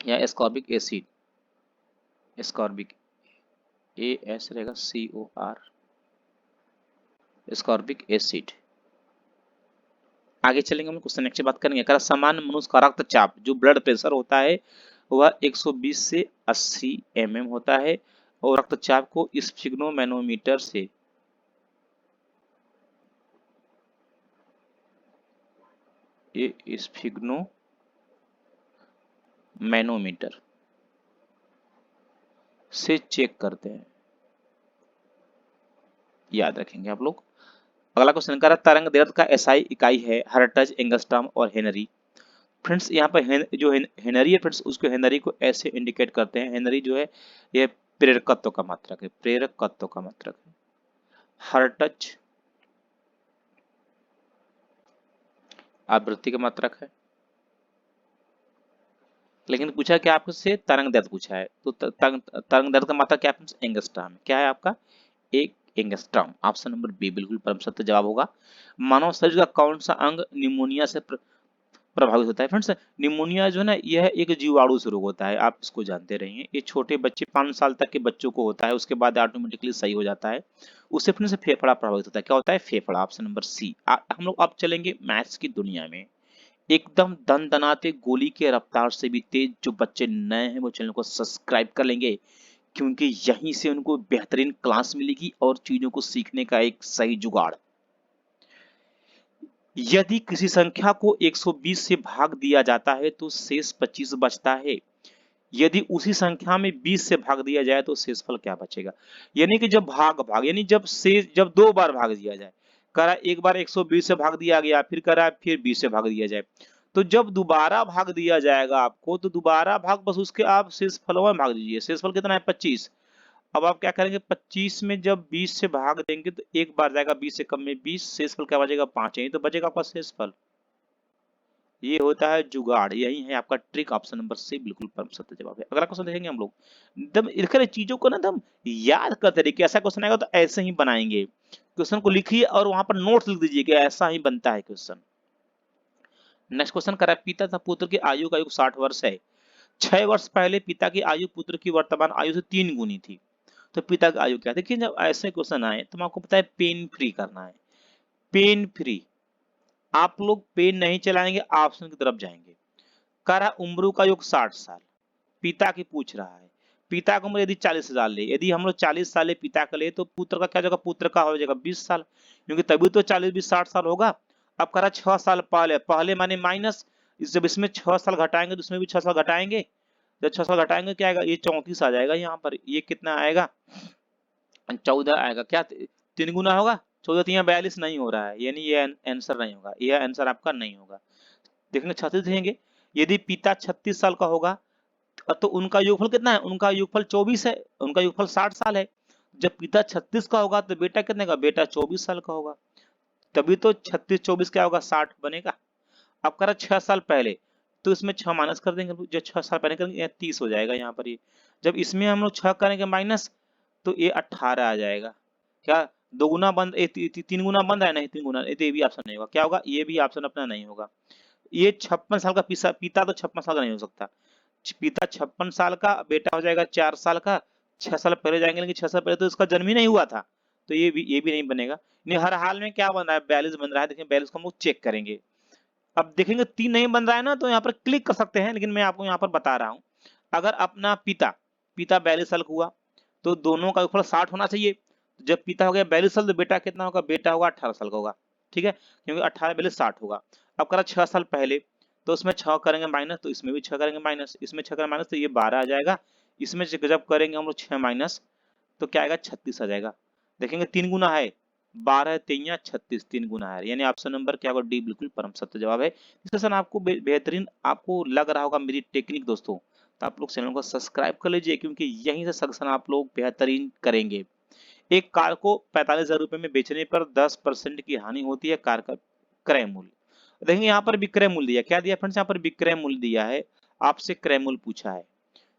या ascorbic acid, ascorbic, A S रहेगा, सी ओ आर, एस्कॉर्बिक एसिड। आगे चलेंगे हम क्वेश्चन नेक्स्ट बात करेंगे। अगर सामान्य मनुष्य का रक्तचाप जो ब्लड प्रेशर होता है वह 120 से 80 mm होता है, और रक्तचाप को स्फिग्नोमैनोमीटर से ये स्फिग्नो मैनोमीटर से चेक करते हैं, याद रखेंगे आप लोग। अगला क्वेश्चन कह रहा है तरंग दैर्ध्य का एसआई इकाई है हर्ट्ज, एंगस्ट्रॉम और हेनरी। फ्रेंड्स यहाँ पर जो हेनरी है फ्रेंड्स, उसको हेनरी को ऐसे इंडिकेट करते हैं। हेनरी जो है ये प्रेरकत्व का मात्रक है, प्रेरकत्व का मात्रक है। हर्ट्ज आवृत्ति का मात्रक है। लेकिन पूछा क्या आपसे, तरंग दैर्ध्य पूछा है, तो तरंग दैर्ध्य का मात्रक क्या है? एंगस्ट्रॉम। क्या है आपका? एक एंगस्ट्रॉम। ऑप्शन नंबर बी बिल्कुल परम सत्य जवाब होगा। मानव शरीर का कौन सा अंग निमोनिया से प्रभावित होता है? फ्रेंड्स निमोनिया जो है ना, यह एक जीवाणु से रोग होता है, आप इसको जानते रहिए। ये छोटे बच्चे 5 साल तक के बच्चों को होता है, उसके बाद ऑटोमेटिकली सही हो जाता है। उससे फ्रेंड्स फेफड़ा प्रभावित होता है। क्या होता है? फेफड़ा। Option number c. हम लोग अब चलेंगे मैथ्स की दुनिया में। एकदम दनाते गोली के रफ्तार से भी तेज जो बच्चे नए हैं वो चैनल को सब्सक्राइब कर लेंगे, क्योंकि यहीं से उनको बेहतरीन क्लास मिलेगी और चीजों को सीखने का एक सही जुगाड़। यदि किसी संख्या को 120 से भाग दिया जाता है तो शेष 25 बचता है। यदि उसी संख्या में 20 से भाग दिया जाए तो शेषफल क्या बचेगा? यानी कि जब भाग भाग यानी जब 2 बार भाग दिया जाए, करा एक बार 120 से भाग दिया गया, फिर करा फिर 20 से भाग दिया जाए, तो जब दोबारा भाग दिया जाएगा आपको, तो दोबारा भाग बस उसके आप शेषफल में भाग दीजिए। शेषफल कितना है? 25। अब आप क्या करेंगे? 25 में जब 20 से भाग देंगे तो एक बार जाएगा 20 से कम में 20, शेषफल क्या बचेगा? 5। यही तो बचेगा आपका शेषफल। ये होता है जुगाड़, यही है आपका ट्रिक। ऑप्शन नंबर सी बिल्कुल परम सत्य जवाब है। अगला क्वेश्चन देखेंगे हम लोग। एकदम इधर चीजों को ना एकदम याद करते रहिए कि ऐसा क्वेश्चन आएगा तो ऐसे ही बनाएंगे। क्वेश्चन को लिखिए और वहां पर नोट्स लिख दीजिए कि ऐसा ही बनता है क्वेश्चन। नेक्स्ट क्वेश्चन करा है पिता तथा पुत्र की आयु का आयु 60 वर्ष है। 6 वर्ष पहले पिता की आयु पुत्र की वर्तमान आयु से 3 गुनी थी, तो पिता की आयु क्या? देखिए जब ऐसे क्वेश्चन आए तो आपको पता है पेन फ्री करना है। पेन फ्री, आप लोग पेन नहीं चलाएंगे, ऑप्शन की तरफ जाएंगे। करा उम्र का योग 60 साल, पिता की पूछ रहा है। पिता की उम्र यदि 40 साल ले, यदि हम लोग 40 साल ले पिता का ले, तो पुत्र का क्या जगह? पुत्र का हो जाएगा 20 साल, क्योंकि तभी तो 40 20 60 साल होगा। अब करा 6 साल पहले, पहले माने माइनस, जब इसमें 6 साल घटाएंगे तो इसमें भी 6 साल घटाएंगे। जब 6 साल घटाएंगे क्या आएगा? ये 34 आ जाएगा। यहाँ पर ये कितना आएगा? 14 आएगा। क्या 3 गुना होगा? 14 3 42 नहीं हो रहा है, यानी ये आंसर नहीं होगा, ये आंसर आपका नहीं होगा। देखेंगे 36 देखेंगे। यदि पिता 36 साल का होगा तो उनका योगफल कितना है? उनका योगफल 24 है, उनका योगफल 60 साल है। जब पिता 36 का होगा तो बेटा कितने का? बेटा 24 साल का होगा। तभी तो 36 24 क्या होगा? 60 बनेगा। अब करा 6 साल पहले, तो इसमें 6 माइनस कर देंगे, जो 6 साल पहले करेंगे 30 हो जाएगा यहाँ पर। ये जब इसमें हम लोग 6 करेंगे माइनस, तो ये 18 आ जाएगा। क्या दो गुना बंद, 3 गुना बंद है? नहीं 3 गुना, ये भी ऑप्शन नहीं होगा। क्या होगा? ये भी ऑप्शन अपना नहीं होगा। ये 56 साल का पिता तो 56 साल का नहीं हो सकता। पिता 56 साल का, बेटा हो जाएगा 4 साल का। 6 साल पहले जाएंगे, लेकिन 6 साल पहले तो इसका जन्म ही नहीं हुआ था, तो ये भी नहीं बनेगा। नहीं, हर हाल में क्या बन रहा है? 42 बन रहा है। देखिए 42 को हम लोग चेक करेंगे। अब देखेंगे 3 नहीं बन रहा है ना, तो यहाँ पर क्लिक कर सकते हैं, लेकिन मैं आपको यहाँ पर बता रहा हूँ। अगर अपना पिता पिता 42 साल का हुआ तो दोनों का योगफल 60 होना चाहिए। जब पिता हो गया 42 साल तो बेटा कितना होगा? बेटा होगा 18 साल का होगा। ठीक है, क्योंकि 18 42 60 होगा। अब करा 6 साल पहले, तो उसमें 6 करेंगे माइनस, तो इसमें भी 6 करेंगे माइनस, इसमें 6 करेंगे माइनस, तो ये 12 आ जाएगा। इसमें से जब करेंगे हम लोग 6 माइनस, तो क्या आएगा? 36 आ जाएगा। देखेंगे 3 गुना है, 12 तेइया 36, 3 गुना है, यानी ऑप्शन नंबर क्या होगा? डी बिल्कुल परम सत्य जवाब है। डिस्कशन आपको बेहतरीन आपको लग रहा होगा मेरी टेक्निक दोस्तों, तो आप लोग चैनल को सब्सक्राइब कर लीजिए, क्योंकि यहीं से सजेशन आप लोग बेहतरीन करेंगे। एक कार को 45,000 रुपए में बेचने पर 10% की हानि होती है। कार का क्रय मूल्य देखेंगे। यहाँ पर विक्रय मूल्य दिया, क्या दिया फ्रेंड्स? यहाँ पर विक्रय मूल्य दिया है, आपसे क्रय मूल्य पूछा है,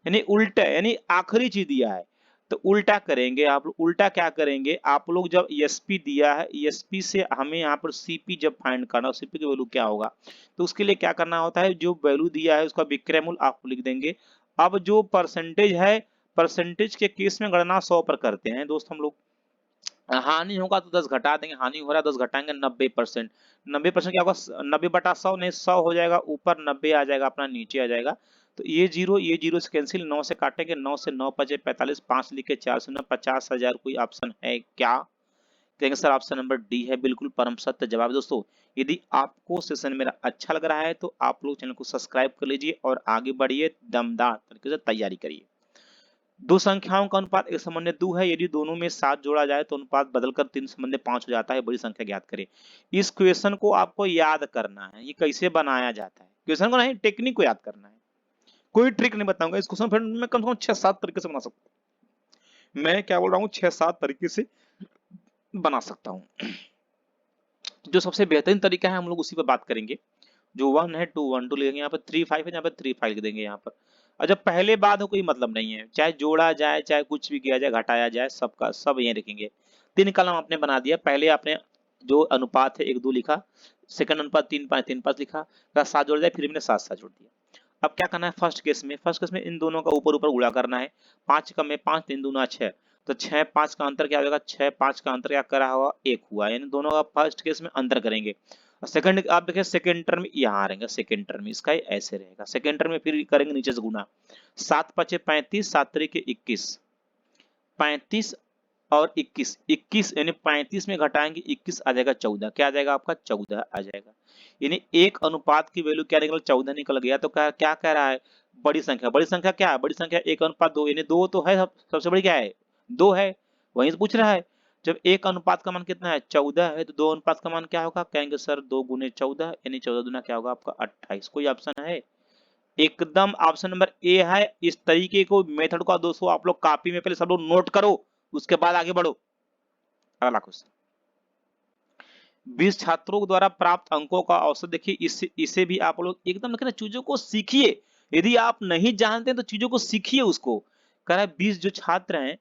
यानी उल्टा, यानी आखिरी चीज दिया है। तो उल्टा करेंगे आप लोग। उल्टा क्या करेंगे आप लोग? जब एसपी दिया है, एसपी से हमें यहाँ पर सीपी जब फाइंड करना, सीपी की वैल्यू क्या होगा, तो उसके लिए क्या करना होता है? जो वैल्यू दिया है उसका विक्रय मूल्य आप लिख देंगे। अब जो परसेंटेज है, परसेंटेज के केस में गणना 100 पर करते हैं दोस्त हम लोग। हानि होगा तो 10 घटा देंगे, हानि हो रहा है 10 घटाएंगे 90%। 90% क्या होगा? 90 बटा 100, नहीं 100 हो जाएगा, ऊपर 90 आ जाएगा अपना, नीचे आ जाएगा। तो ये जीरो से कैंसिल, 9 से काटेंगे, 9 से 9 बचे 45, 5 लिखे 4 से 9, 50,000 कोई ऑप्शन है क्या? कहेंगे सर ऑप्शन नंबर डी है बिल्कुल परम सत्य जवाब। दोस्तों यदि आपको सेशन मेरा अच्छा लग रहा है तो आप लोग चैनल को सब्सक्राइब कर लीजिए और आगे बढ़िए, दमदार तरीके से तैयारी करिए। दो संख्याओं का अनुपात एक संबंध 2 है, यदि दोनों में 7 जोड़ा जाए तो अनुपात बदलकर 3 संबंध 5 हो जाता है, बड़ी संख्या ज्ञात करें। इस क्वेश्चन को आपको याद करना है, ये कैसे बनाया जाता है, क्वेश्चन को नहीं टेक्निक को याद करना है। कोई ट्रिक नहीं बताऊंगा, इस क्वेश्चन फिर मैं कम से कम 6-7 तरीके से बना सकता हूँ। मैं क्या बोल रहा हूँ, 6-7 तरीके से बना सकता हूँ। जो सबसे बेहतरीन तरीका है हम लोग उसी पर बात करेंगे। जो 1 है 2 1 2 लिखेंगे, यहाँ पर 3 5 है, यहाँ पर 3 5 लिख देंगे यहाँ पर। और जब पहले बाद हो कोई मतलब नहीं है, चाहे जोड़ा जाए चाहे कुछ भी किया जाए, घटाया जाए, सबका सब यही लिखेंगे। 3 कलम आपने बना दिया, पहले आपने जो अनुपात है 1 2 लिखा, सेकंड अनुपात 3 5 3 5 लिखा, 7 जोड़ जाए फिर मैंने 7 7 जोड़ दिया। अब क्या करना है फर्स्ट केस में इन दोनों का ऊपर ऊपर गुणा करना है। 5 का में 5 3 दूना 6, तो 6 5 का अंतर क्या हो जाएगा, 6 5 का अंतर क्या करा हुआ 1 हुआ, यानी दोनों का फर्स्ट केस में अंतर करेंगे। सेकंड आप देखिए सेकंड टर्म यहाँ रहेगा, सेकंड टर्म इसका ऐसे रहेगा, सेकंड टर्म में फिर करेंगे नीचे से गुना। 7 5 35, 7 3 21, 35 और 21, 21 यानी 35 में घटाएंगे 21 आ जाएगा 14, क्या आ जाएगा आपका 14 आ जाएगा। यानी एक अनुपात की वैल्यू क्या निकल 14 निकल गया। तो क्या कह रहा है, बड़ी संख्या क्या है, बड़ी संख्या 1 अनुपात 2, यानी 2 तो है, सबसे बड़ी क्या है 2 है, वहीं से पूछ रहा है। जब एक अनुपात का मान कितना है 14 है, तो 2 अनुपात का मान क्या होगा, कहेंगे सर 2 गुने 14, यानी 14 दूना क्या होगा आपका 28। कोई ऑप्शन है, एकदम ऑप्शन नंबर ए है। इस तरीके को मेथड को दोस्तों आप लोग कॉपी में पहले सब लोग नोट करो, उसके बाद आगे बढ़ो। अगला क्वेश्चन, 20 छात्रों द्वारा प्राप्त अंकों का औसत देखिए, इसे भी आप लोग एकदम ना चीजों को सीखिए। यदि आप नहीं जानते तो चीजों को सीखिए उसको। कह रहा है 20 जो छात्र हैं,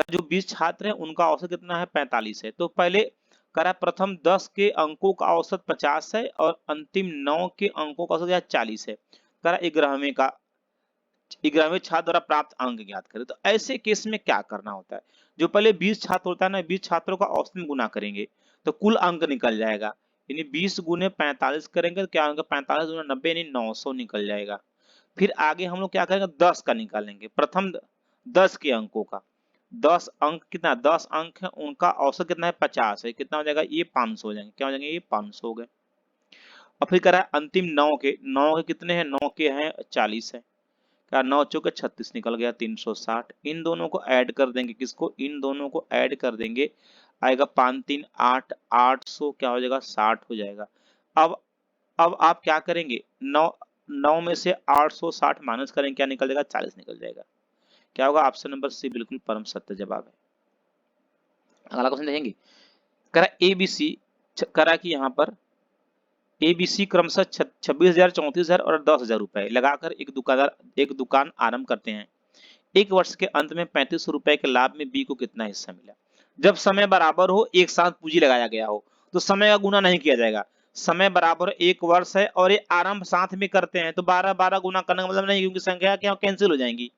जो 20 छात्र हैं उनका औसत कितना है 45 है। तो पहले कह रहा है प्रथम 10 के अंकों का औसत 50 है और अंतिम 9 के अंकों का औसत 40 है। कह रहा है 11वें छात्र द्वारा प्राप्त अंक ज्ञात करें। तो ऐसे केस में क्या करना होता है, जो पहले 20 छात्र होता है ना, 20 छात्रों का औसत में गुना करेंगे तो कुल अंक निकल जाएगा। यानी 20 गुने 45 करेंगे तो क्या होगा 45 गुना 90 यानी 900 निकल जाएगा। फिर आगे हम लोग क्या करेंगे 10 का निकालेंगे, प्रथम 10 के अंकों का, 10 अंक कितना 10 अंक है, उनका औसत कितना है 50 है, कितना हो जाएगा ये 500 हो जाएंगे, क्या हो जाएंगे ये 500 हो गए। और फिर कह रहा है अंतिम 9 के कितने हैं, 9 के हैं 40 है, क्या 9 चौके 36 निकल गया 360। इन दोनों को ऐड कर देंगे, किसको इन दोनों को ऐड कर देंगे, आएगा 5 3 8, 800 क्या हो जाएगा 60 हो जाएगा। अब आप क्या करेंगे 9 में से 860 माइनस करेंगे, क्या निकल जाएगा 40 निकल जाएगा। क्या होगा ऑप्शन नंबर सी बिल्कुल परम सत्य जवाब है। अगला क्वेश्चन देखेंगे, करा एबीसी, करा कि यहाँ पर एबीसी क्रमशः 26,000 34,000 और 10,000 रुपए लगाकर एक दुकान आरंभ करते हैं। एक वर्ष के अंत में 3500 रुपए के लाभ में बी को कितना हिस्सा मिला। जब समय बराबर हो, एक साथ पूंजी लगाया गया हो, तो समय का गुना नहीं किया जाएगा। समय बराबर 1 वर्ष है और ये आरंभ साथ में करते हैं, तो 12 गुना करने का मतलब नहीं, क्योंकि संख्या क्या कैंसिल हो जाएंगी।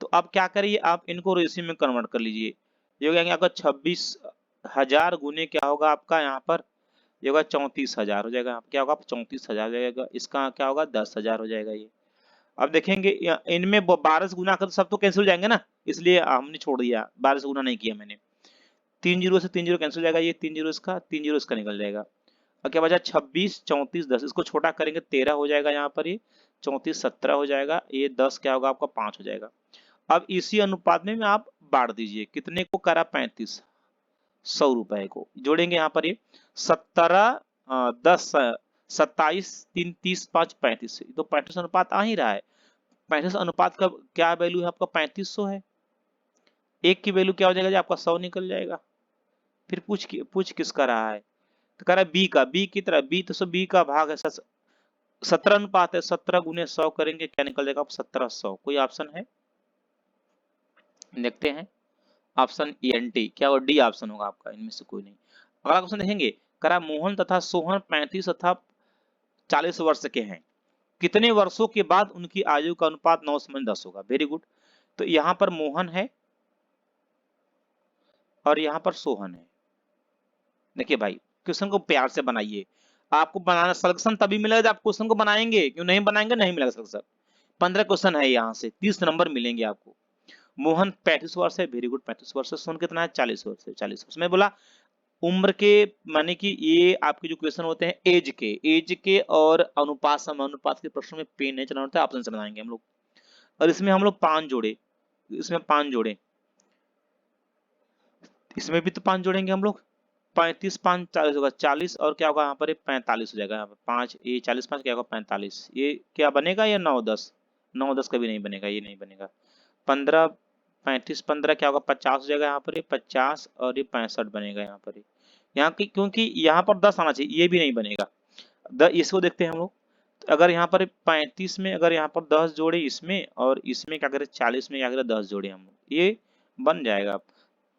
तो अब क्या करिए, आप इनको रेशियो में कन्वर्ट कर लीजिए। ये हो गया आपका 26,000 गुने क्या होगा आपका यहाँ पर, ये होगा 34,000 हो जाएगा। क्या होगा 34,000 हो जाएगा, इसका क्या होगा 10,000 हो जाएगा ये। अब देखेंगे इनमें 12 से गुना कर सब तो कैंसिल हो जाएंगे ना, इसलिए हमने छोड़ दिया, 12 से गुना नहीं किया मैंने। 3 जीरो से 3 जीरो कैंसिल हो जाएगा, ये 3 जीरो इसका निकल जाएगा। और क्या बचा 26 34 10, इसको छोटा करेंगे 13 हो जाएगा यहाँ पर, ये 34 17 हो जाएगा, ये 10 क्या होगा आपका 5 हो जाएगा। अब इसी अनुपात में आप बांट दीजिए, कितने को करा 35 100 रुपए को जोड़ेंगे यहाँ पर, ये 17 10 27 3 30 5 35, तो 35 अनुपात आ ही रहा है। 35 अनुपात का क्या वैल्यू है आपका 3500 है, एक की वैल्यू क्या हो जाएगा जी आपका 100 निकल जाएगा। फिर पूछ किसका रहा है, तो कह रहा है बी की तरह, बी तो बी का भाग है 17 अनुपात है, 17 गुने 100 करेंगे क्या निकल जाएगा 1700। कोई ऑप्शन है, देखते हैं ऑप्शन एनटी क्या और डी ऑप्शन होगा आपका, इनमें से कोई नहीं। अगला क्वेश्चन देखेंगे, करा मोहन तथा सोहन 35 तथा 40 वर्ष के हैं, कितने वर्षों के बाद उनकी आयु का अनुपात 9:10 होगा। Very good. तो यहाँ पर मोहन है और यहाँ पर सोहन है। देखिए भाई क्वेश्चन को प्यार से बनाइए, आपको बनाना सलेक्शन तभी मिलेगा जब आप क्वेश्चन को बनाएंगे, क्यों नहीं बनाएंगे नहीं मिलेगा सलेक्शन। 15 क्वेश्चन है, यहाँ से 30 नंबर मिलेंगे आपको। मोहन 35 वर्ष है, वेरी गुड 35 वर्ष है। सोहन कितना है 40 वर्ष है, 40 वर्ष। मैं बोला उम्र के, माने कि ये आपके जो क्वेश्चन होते हैं एज के और अनुपात समानुपात के प्रश्नों में पेन नहीं चलाना होता है, ऑप्शन से बनाएंगे हम लोग। और इसमें हम लोग 5 जोड़े, इसमें 5 जोड़े, इसमें भी तो 5 जोड़ेंगे हम लोग। 35 5 40 होगा 40, और क्या होगा यहाँ पर 45 हो जाएगा। यहाँ पर 5 ये 40 5 क्या होगा 45। ये क्या बनेगा या 9 10, 9 10 कभी नहीं बनेगा, ये नहीं बनेगा। 15 35 15 क्या होगा 50 हो जाएगा यहाँ पर, ये 50 और ये 65 बनेगा यहाँ पर। यहाँ की क्योंकि यहाँ पर 10 आना चाहिए, ये भी नहीं बनेगा। इसको देखते हैं हम लोग। तो अगर यहाँ पर 35 में अगर यहाँ पर 10 जोड़े इसमें, और इसमें क्या करें 40 में क्या करें 10 जोड़े हम लोग, ये बन जाएगा।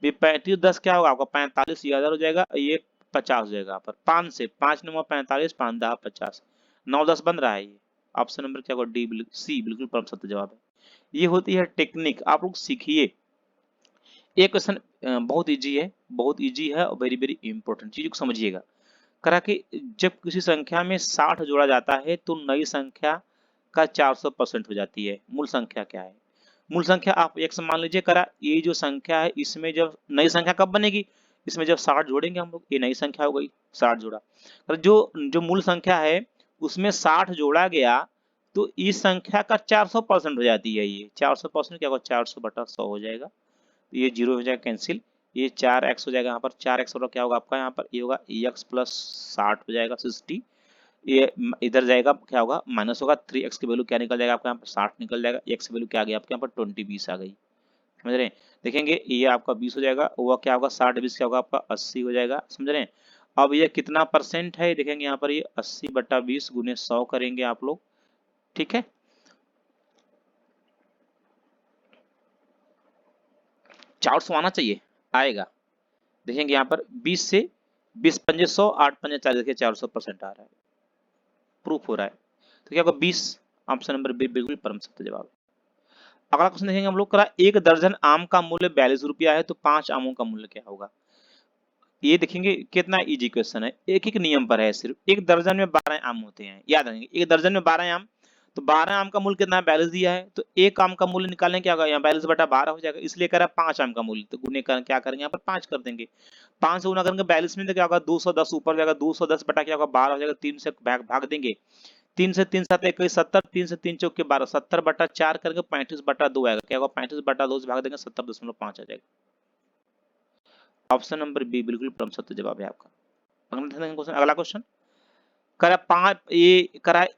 ये 35 10 क्या होगा आपका 45, ये 1000 हो जाएगा, ये 50 हो जाएगा। यहाँ पर 5 से 5 9 45, 5 10 50, 9 10 बन रहा है। ये ऑप्शन नंबर क्या होगा डी, सी बिल्कुल परम सत्य जवाब है। ये होती है टेक्निक, आप लोग सीखिए। ये क्वेश्चन बहुत इजी है, बहुत इजी है और वेरी वेरी इंपॉर्टेंट चीज को समझिएगा। करा कि जब किसी संख्या में 60 जोड़ा जाता है तो नई संख्या का 400% हो जाती है। मूल संख्या क्या है? मूल संख्या आप एक मान लीजिए। करा ये जो संख्या है इसमें जब नई संख्या कब बनेगी, इसमें जब 60 जोड़ेंगे हम लोग, ये नई संख्या हो गई 60 जोड़ा। तो जो जो मूल संख्या है उसमें 60 जोड़ा गया तो इस संख्या का 400% हो जाती है। ये 400% क्या होगा 400/100 हो जाएगा। ये जीरो हो जाएगा कैंसिल, ये 4x हो जाएगा। यहाँ पर 4x और क्या होगा आपका, यहाँ पर ये होगा x प्लस 60 हो जाएगा 60। ये इधर जाएगा क्या होगा माइनस होगा, 3x की वैल्यू क्या निकल जाएगा आपका यहाँ पर 60 निकल जाएगा। x की वैल्यू क्या आ गई आपके यहाँ पर 20 20 आ गई। समझ रहे हैं? देखेंगे ये आपका 20 हो जाएगा, वो क्या होगा 60 20 क्या होगा आपका 80 हो जाएगा। समझ रहे हैं? अब ये कितना परसेंट है देखेंगे यहाँ पर, ये 80/20 गुने 100 करेंगे आप लोग। ठीक है, 400 आना चाहिए, आएगा। देखेंगे यहाँ पर 20 से 20 पंजे 100, 8 पंजे 40, देखिए 400% आ रहा है, प्रूफ हो रहा है। तो क्या होगा 20, ऑप्शन नंबर बी बिल्कुल परम सत्य जवाब। अगला क्वेश्चन देखेंगे हम लोग। करा एक दर्जन आम का मूल्य 42 रुपया है तो 5 आमों का मूल्य क्या होगा? ये देखेंगे कितना इजी क्वेश्चन है, एक एक नियम पर है। सिर्फ एक दर्जन में 12 आम होते हैं, याद रखेंगे एक दर्जन में 12 आम। तो 12 आम का मूल्य कितना है 42 दिया है, तो एक आम का मूल्य निकालने क्या होगा, यहाँ 42/12 हो जाएगा। इसलिए कह रहा है 5 आम का मूल्य, तो गुने कर क्या करेंगे यहाँ पर 5 कर देंगे। 5 से गुना करेंगे 42 में तो क्या होगा 210 ऊपर जाएगा, 210 बटा क्या होगा 12 हो जाएगा। 3 से भाग देंगे, 3 से 3 7 21 70, 3 से 3 चौके 12, 70/4 करेंगे 35/2 आएगा। क्या होगा 35/2 से भाग देंगे 70.5 आ जाएगा। ऑप्शन नंबर बी बिल्कुल परम सत्य जवाब है आपका। अगला क्वेश्चन करा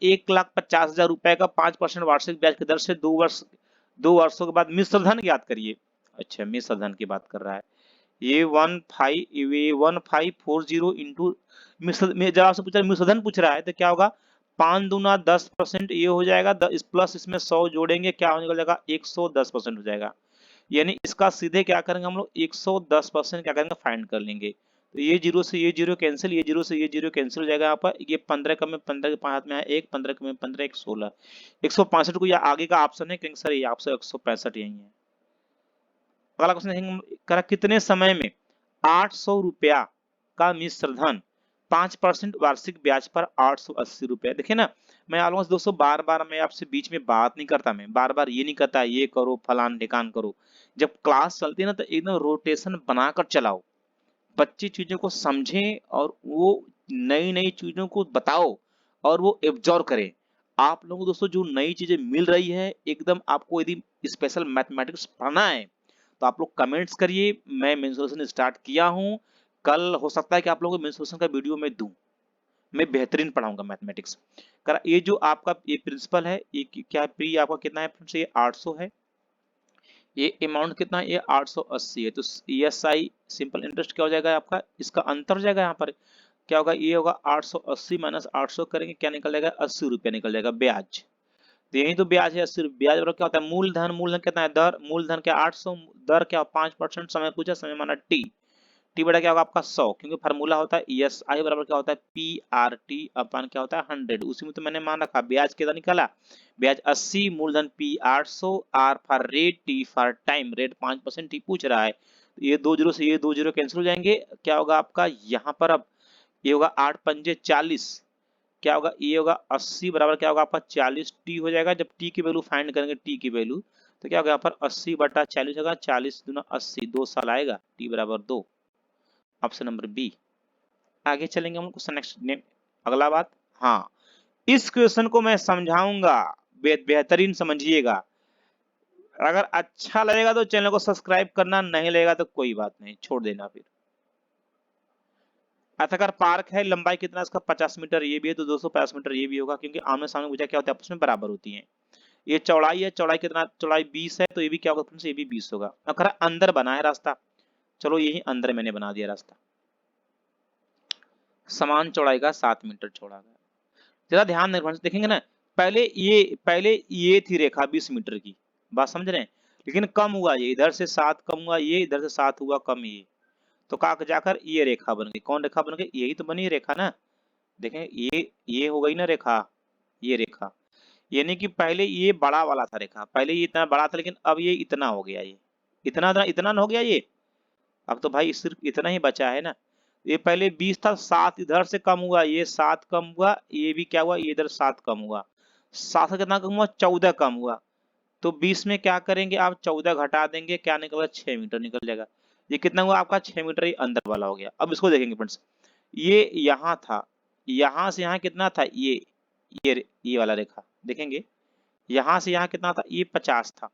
1,50,000 रुपए का 5% वार्षिक ब्याज की दर से 2 वर्षों के बाद मिश्र धन ज्ञात करिए। अच्छा, मिश्र धन की बात कर रहा है। ये 1540 इंटू मिश्र में, जब आपसे पूछा मिश्र धन पूछ रहा है तो क्या होगा 5 दूना 10%, ये हो जाएगा प्लस इसमें 100 जोड़ेंगे क्या हो निकल जाएगा 110% हो जाएगा। यानी इसका सीधे क्या करेंगे हम लोग 110% क्या करेंगे फाइंड कर लेंगे। तो ये जीरो से ये जीरो कैंसिल, ये जीरो से ये जीरो कैंसिल हो जाएगा। यहाँ पर ये 15 का में 15 के हाथ में है 1, 15 के में 15 1 16, 165 को या आगे का ऑप्शन है क्योंकि सर ये आपसे 165 यही है। अगला क्वेश्चन करा कितने समय में 800 रुपया का मिश्र धन 5% वार्षिक ब्याज पर 880 रुपया। देखिए ना, मैं ऑलमोस्ट दोस्तों बार बार मैं आपसे बीच में बात नहीं करता, मैं बार बार ये नहीं करता ये करो फलान ढिकान करो। जब क्लास चलती है ना तो एकदम रोटेशन बनाकर चलाओ, बच्चे चीजों को समझें और वो नई नई चीजों को बताओ और वो एब्जॉर्व करें। आप लोगों को दोस्तों जो नई चीजें मिल रही है एकदम, आपको यदि स्पेशल मैथमेटिक्स पढ़ना है तो आप लोग कमेंट्स करिए। मैं मेंसुरेशन स्टार्ट किया हूँ, कल हो सकता है कि आप लोगों को मेंसुरेशन का वीडियो मैं दूं। मैं बेहतरीन पढ़ाऊंगा मैथमेटिक्स। ये जो आपका ये प्रिंसिपल है ये क्या प्री आपका कितना है फ्रेंड्स, ये 800 है। ये अमाउंट कितना है ये 880 है। तो ESI सिंपल इंटरेस्ट क्या हो जाएगा आपका, इसका अंतर हो जाएगा। यहाँ पर क्या होगा, ये होगा 880 माइनस 800 करेंगे क्या निकल जाएगा 80 रुपया निकल जाएगा ब्याज। तो यही तो ब्याज है 80 रुपया। ब्याज बराबर क्या होता है मूलधन, मूलधन कितना है दर, मूलधन क्या 800, दर क्या 5%, समय पूछा समय माना टी, टी बड़ा क्या होगा आपका 100, क्योंकि फार्मूला होता है ESI बराबर क्या होता है PRT अपन क्या होता है 100। उसी में तो मैंने मान रखा ब्याज कितना निकाला, ब्याज 80, मूलधन P 800, R for rate, T for time, rate 5% T पूछ रहा है। तो ये 2 जीरो से ये 2 जीरो कैंसिल हो जाएंगे। क्या होगा आपका यहाँ पर, अब ये होगा 8 पंजे 40, क्या होगा ये होगा 80 बराबर क्या होगा आपका 40 टी हो जाएगा। जब टी की वैल्यू फाइंड करेंगे टी की वैल्यू तो क्या होगा यहाँ पर 80/40 होगा, 40 दूना 80, 2 साल आएगा, टी बराबर 2। Option number b. आगे चलेंगे हम क्वेश्चन नेक्स्ट अगला बात। हाँ, इस क्वेश्चन को मैं समझाऊंगा, बेहतरीन समझिएगा। अगर अच्छा लगेगा तो चैनल को सब्सक्राइब करना, नहीं लगेगा तो कोई बात नहीं, छोड़ देना फिर। आयताकार पार्क है, लंबाई कितना इसका 50 मीटर ये भी है, तो 250 मीटर ये भी होगा, क्योंकि आमने सामने पूछा क्या होता है, आपस में बराबर होती है। ये चौड़ाई है, चौड़ाई कितना, चौड़ाई 20 है, तो ये भी क्या होगा, ये भी 20 होगा। अगर अंदर बना है रास्ता, चलो यही अंदर मैंने बना दिया रास्ता। समान चौड़ाई का 7 मीटर चौड़ा है। जरा ध्यान देखेंगे ना, पहले ये थी रेखा 20 मीटर की, बात समझ रहे हैं, लेकिन कम हुआ ये, इधर से 7 कम हुआ ये, इधर से 7 हुआ कम ये, तो का जाकर ये रेखा बन गई। कौन रेखा बन गई, यही तो बनी रेखा ना। देखें ये हो गई ना रेखा, ये रेखा, यानी कि पहले ये बड़ा वाला था रेखा, पहले ये इतना बड़ा था, लेकिन अब ये इतना हो गया, ये इतना इतना इतना हो गया ये। अब तो भाई सिर्फ इतना ही बचा है ना। ये पहले 20 था, 7 इधर से कम हुआ, ये 7 कम हुआ, ये भी क्या हुआ, ये इधर 7 कम हुआ, 7 से कितना कम हुआ, 14 कम हुआ। तो 20 में क्या करेंगे आप, 14 घटा देंगे, क्या निकलेगा, 6 मीटर निकल जाएगा। ये कितना हुआ आपका, 6 मीटर, ये अंदर वाला हो गया। अब इसको देखेंगे फ्रेंड्स, ये यहाँ था, यहाँ से यहाँ कितना था, ये वाला रेखा देखेंगे, यहाँ से यहाँ कितना था, ये 50 था,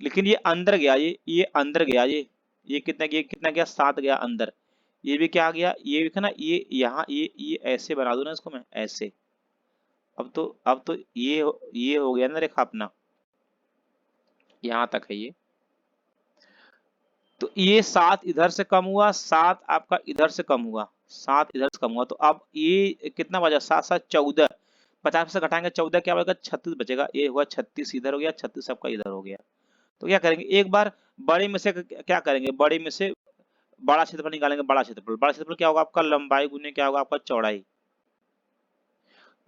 लेकिन ये अंदर गया, ये अंदर गया, ये कितना गया, 7 गया अंदर। ये भी क्या आ गया, ये भी ना, ये यहाँ ये ऐसे बना दूं ना इसको मैं ऐसे। अब तो ये हो गया ना रेखा अपना, यहाँ तक है ये। तो ये 7 इधर से कम हुआ, 7 आपका इधर से कम हुआ, 7 इधर से कम हुआ, तो अब ये कितना बचा, 7 7 14, 50 से घटाएंगे 14 क्या बचेगा, 36 बचेगा। ये हुआ 36 इधर हो गया, 36 आपका इधर हो गया। तो क्या करेंगे, एक बार बड़े में से क्या करेंगे, बड़े में से बड़ा क्षेत्रफल निकालेंगे। बड़ा क्षेत्रफल क्या होगा आपका, लंबाई गुने क्या होगा आपका, चौड़ाई।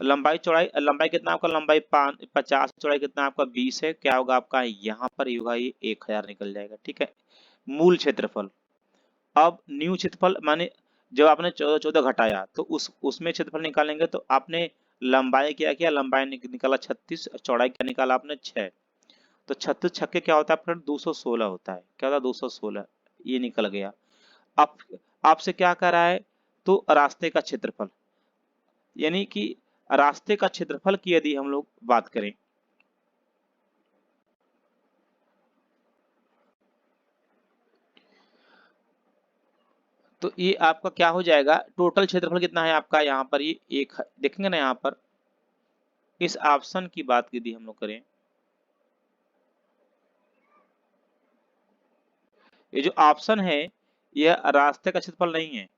लंबाई कितना आपका, लंबाई 50, चौड़ाई कितना आपका 20 है, क्या होगा आपका, यहाँ पर होगा ये 1000 निकल जाएगा। ठीक है, मूल क्षेत्रफल। अब न्यू क्षेत्रफल माने जब आपने 14 घटाया, तो उसमें क्षेत्रफल निकालेंगे, तो आपने लंबाई क्या किया, लंबाई निकाला 36, चौड़ाई क्या निकाला आपने 6, तो 36 छक्के क्या होता है फिर 216 होता है, क्या होता है 216, ये निकल गया। अब आपसे क्या कर रहा है, तो रास्ते का क्षेत्रफल, यानी कि रास्ते का क्षेत्रफल की यदि हम लोग बात करें, तो ये आपका क्या हो जाएगा, टोटल क्षेत्रफल कितना है आपका, यहाँ पर ये एक देखेंगे ना, यहाँ पर इस ऑप्शन की बात यदि हम लोग करें, ये जो ऑप्शन है यह रास्ते का क्षेत्रफल नहीं है,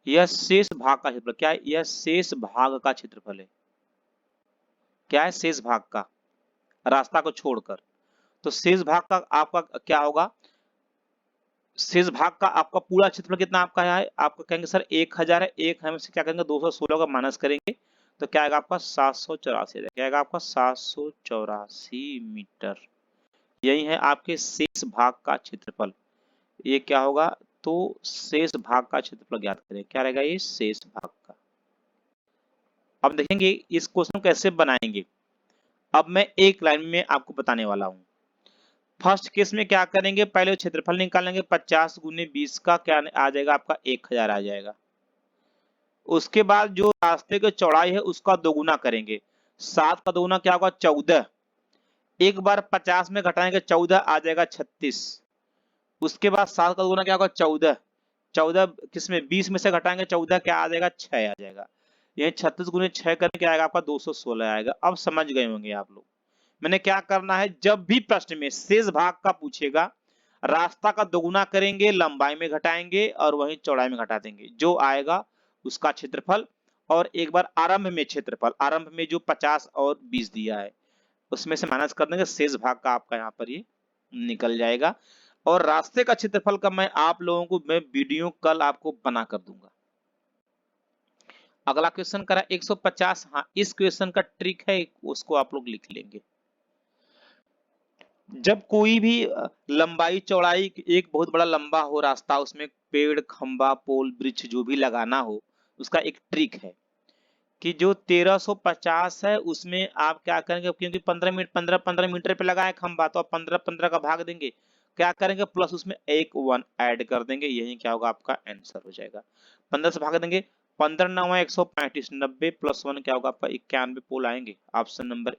यह शेष भाग का क्षेत्रफल। क्या है, यह शेष भाग का क्षेत्रफल है। क्या है, शेष भाग का, रास्ता को छोड़कर। तो शेष भाग का आपका क्या होगा, शेष भाग का आपका पूरा क्षेत्रफल कितना आपका है, आपका कहेंगे सर 1000 है, एक हम से क्या करेंगे 216 का माइनस करेंगे, तो क्या आएगा आपका 784, क्या आएगा आपका 784 मीटर। यही है आपके शेष भाग का क्षेत्रफल। ये क्या होगा, तो शेष भाग का क्षेत्रफल ज्ञात करें, क्या रहेगा ये शेष भाग का। अब देखेंगे इस क्वेश्चन को कैसे बनाएंगे। अब मैं एक लाइन में आपको बताने वाला हूं। फर्स्ट केस में क्या करेंगे, पहले क्षेत्रफल निकालेंगे, 50 गुने 20 का क्या आ जाएगा आपका 1000 आ जाएगा। उसके बाद जो रास्ते की चौड़ाई है उसका दोगुना करेंगे, 7 का दोगुना क्या होगा 14, एक बार 50 में घटाएंगे 14 आ जाएगा 36। उसके बाद 7 का दोगुना क्या होगा 14, 14 किसमें 20 में से घटाएंगे 14 क्या आ जाएगा 6 आ जाएगा। यही 36 गुने 6 करके आएगा आपका 216 आएगा। अब समझ गए होंगे आप लोग मैंने क्या करना है, जब भी प्रश्न में शेष भाग का पूछेगा, रास्ता का दोगुना करेंगे, लंबाई में घटाएंगे और वहीं चौड़ाई में घटा देंगे, जो आएगा उसका क्षेत्रफल। और एक बार आरंभ में क्षेत्रफल, आरंभ में जो 50 और 20 दिया है उसमें से माइनस कर देंगे, शेष भाग का आपका यहाँ पर ये निकल जाएगा। और रास्ते का क्षेत्रफल का मैं आप लोगों को मैं वीडियो कल आपको बना कर दूंगा। अगला क्वेश्चन करा 150। हाँ, इस क्वेश्चन का ट्रिक है, उसको आप लोग लिख लेंगे। जब कोई भी लंबाई चौड़ाई एक बहुत बड़ा लंबा हो रास्ता, उसमें पेड़ खंबा पोल वृक्ष जो भी लगाना हो, उसका एक ट्रिक है कि जो 1350 है उसमें आप क्या करेंगे, क्योंकि 15 मीटर पे लगाए खंबा, तो आप 15 15 का भाग देंगे, क्या करेंगे, प्लस उसमें एक 1 ऐड कर देंगे, यही क्या होगा आपका आंसर हो जाएगा। 15 से भाग देंगे, 15 9 135, 90 प्लस 1 क्या होगा आपका 91 पोल आएंगे। Option number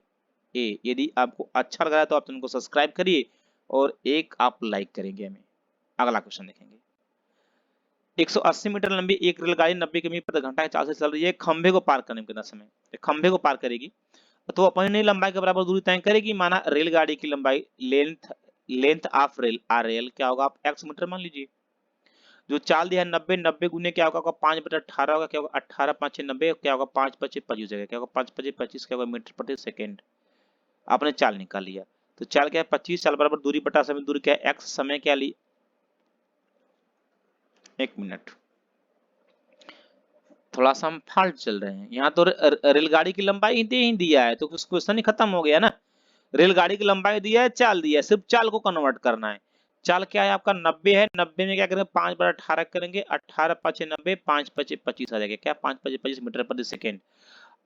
A. यदि आपको अच्छा लग रहा है तो आप चैनल को सब्सक्राइब करिए और एक आप लाइक करेंगे हमें। अगला क्वेश्चन देखेंगे। 180 मीटर लंबी एक रेलगाड़ी 90 किमी प्रति घंटा के चाल से चल रही है, खंभे को पार करने में कितना समय, खंभे को पार करेगी तो अपनी लंबाई के बराबर दूरी तय करेगी। माना रेलगाड़ी की लंबाई length of rail R L क्या होगा, आप एक्स मीटर मान लीजिए। जो चाल दिया है 90, 90 गुने क्या होगा 5/18 होगा, क्या होगा 18 5 90, क्या होगा 5 25 25 जाएगा, क्या होगा 5 25 25 क्या होगा मीटर प्रति सेकेंड। आपने चाल निकाल लिया, तो चाल क्या है 25, चाल बराबर दूरी बटा समय, दूरी क्या है एक्स, समय क्या ली 1 मिनट। थोड़ा सा हम फाल्ट चल रहे हैं यहाँ, तो रेलगाड़ी की लंबाई ही दिया है तो क्वेश्चन ही खत्म हो गया ना। रेलगाड़ी की लंबाई दिया है, चाल दिया है, सिर्फ चाल को कन्वर्ट करना है। चाल क्या है आपका 90 है, 90 में क्या करेंगे 5/18 करेंगे, 18 5 90, 5 25 25 आ जाएगा, क्या 5 25 25 मीटर प्रति सेकेंड।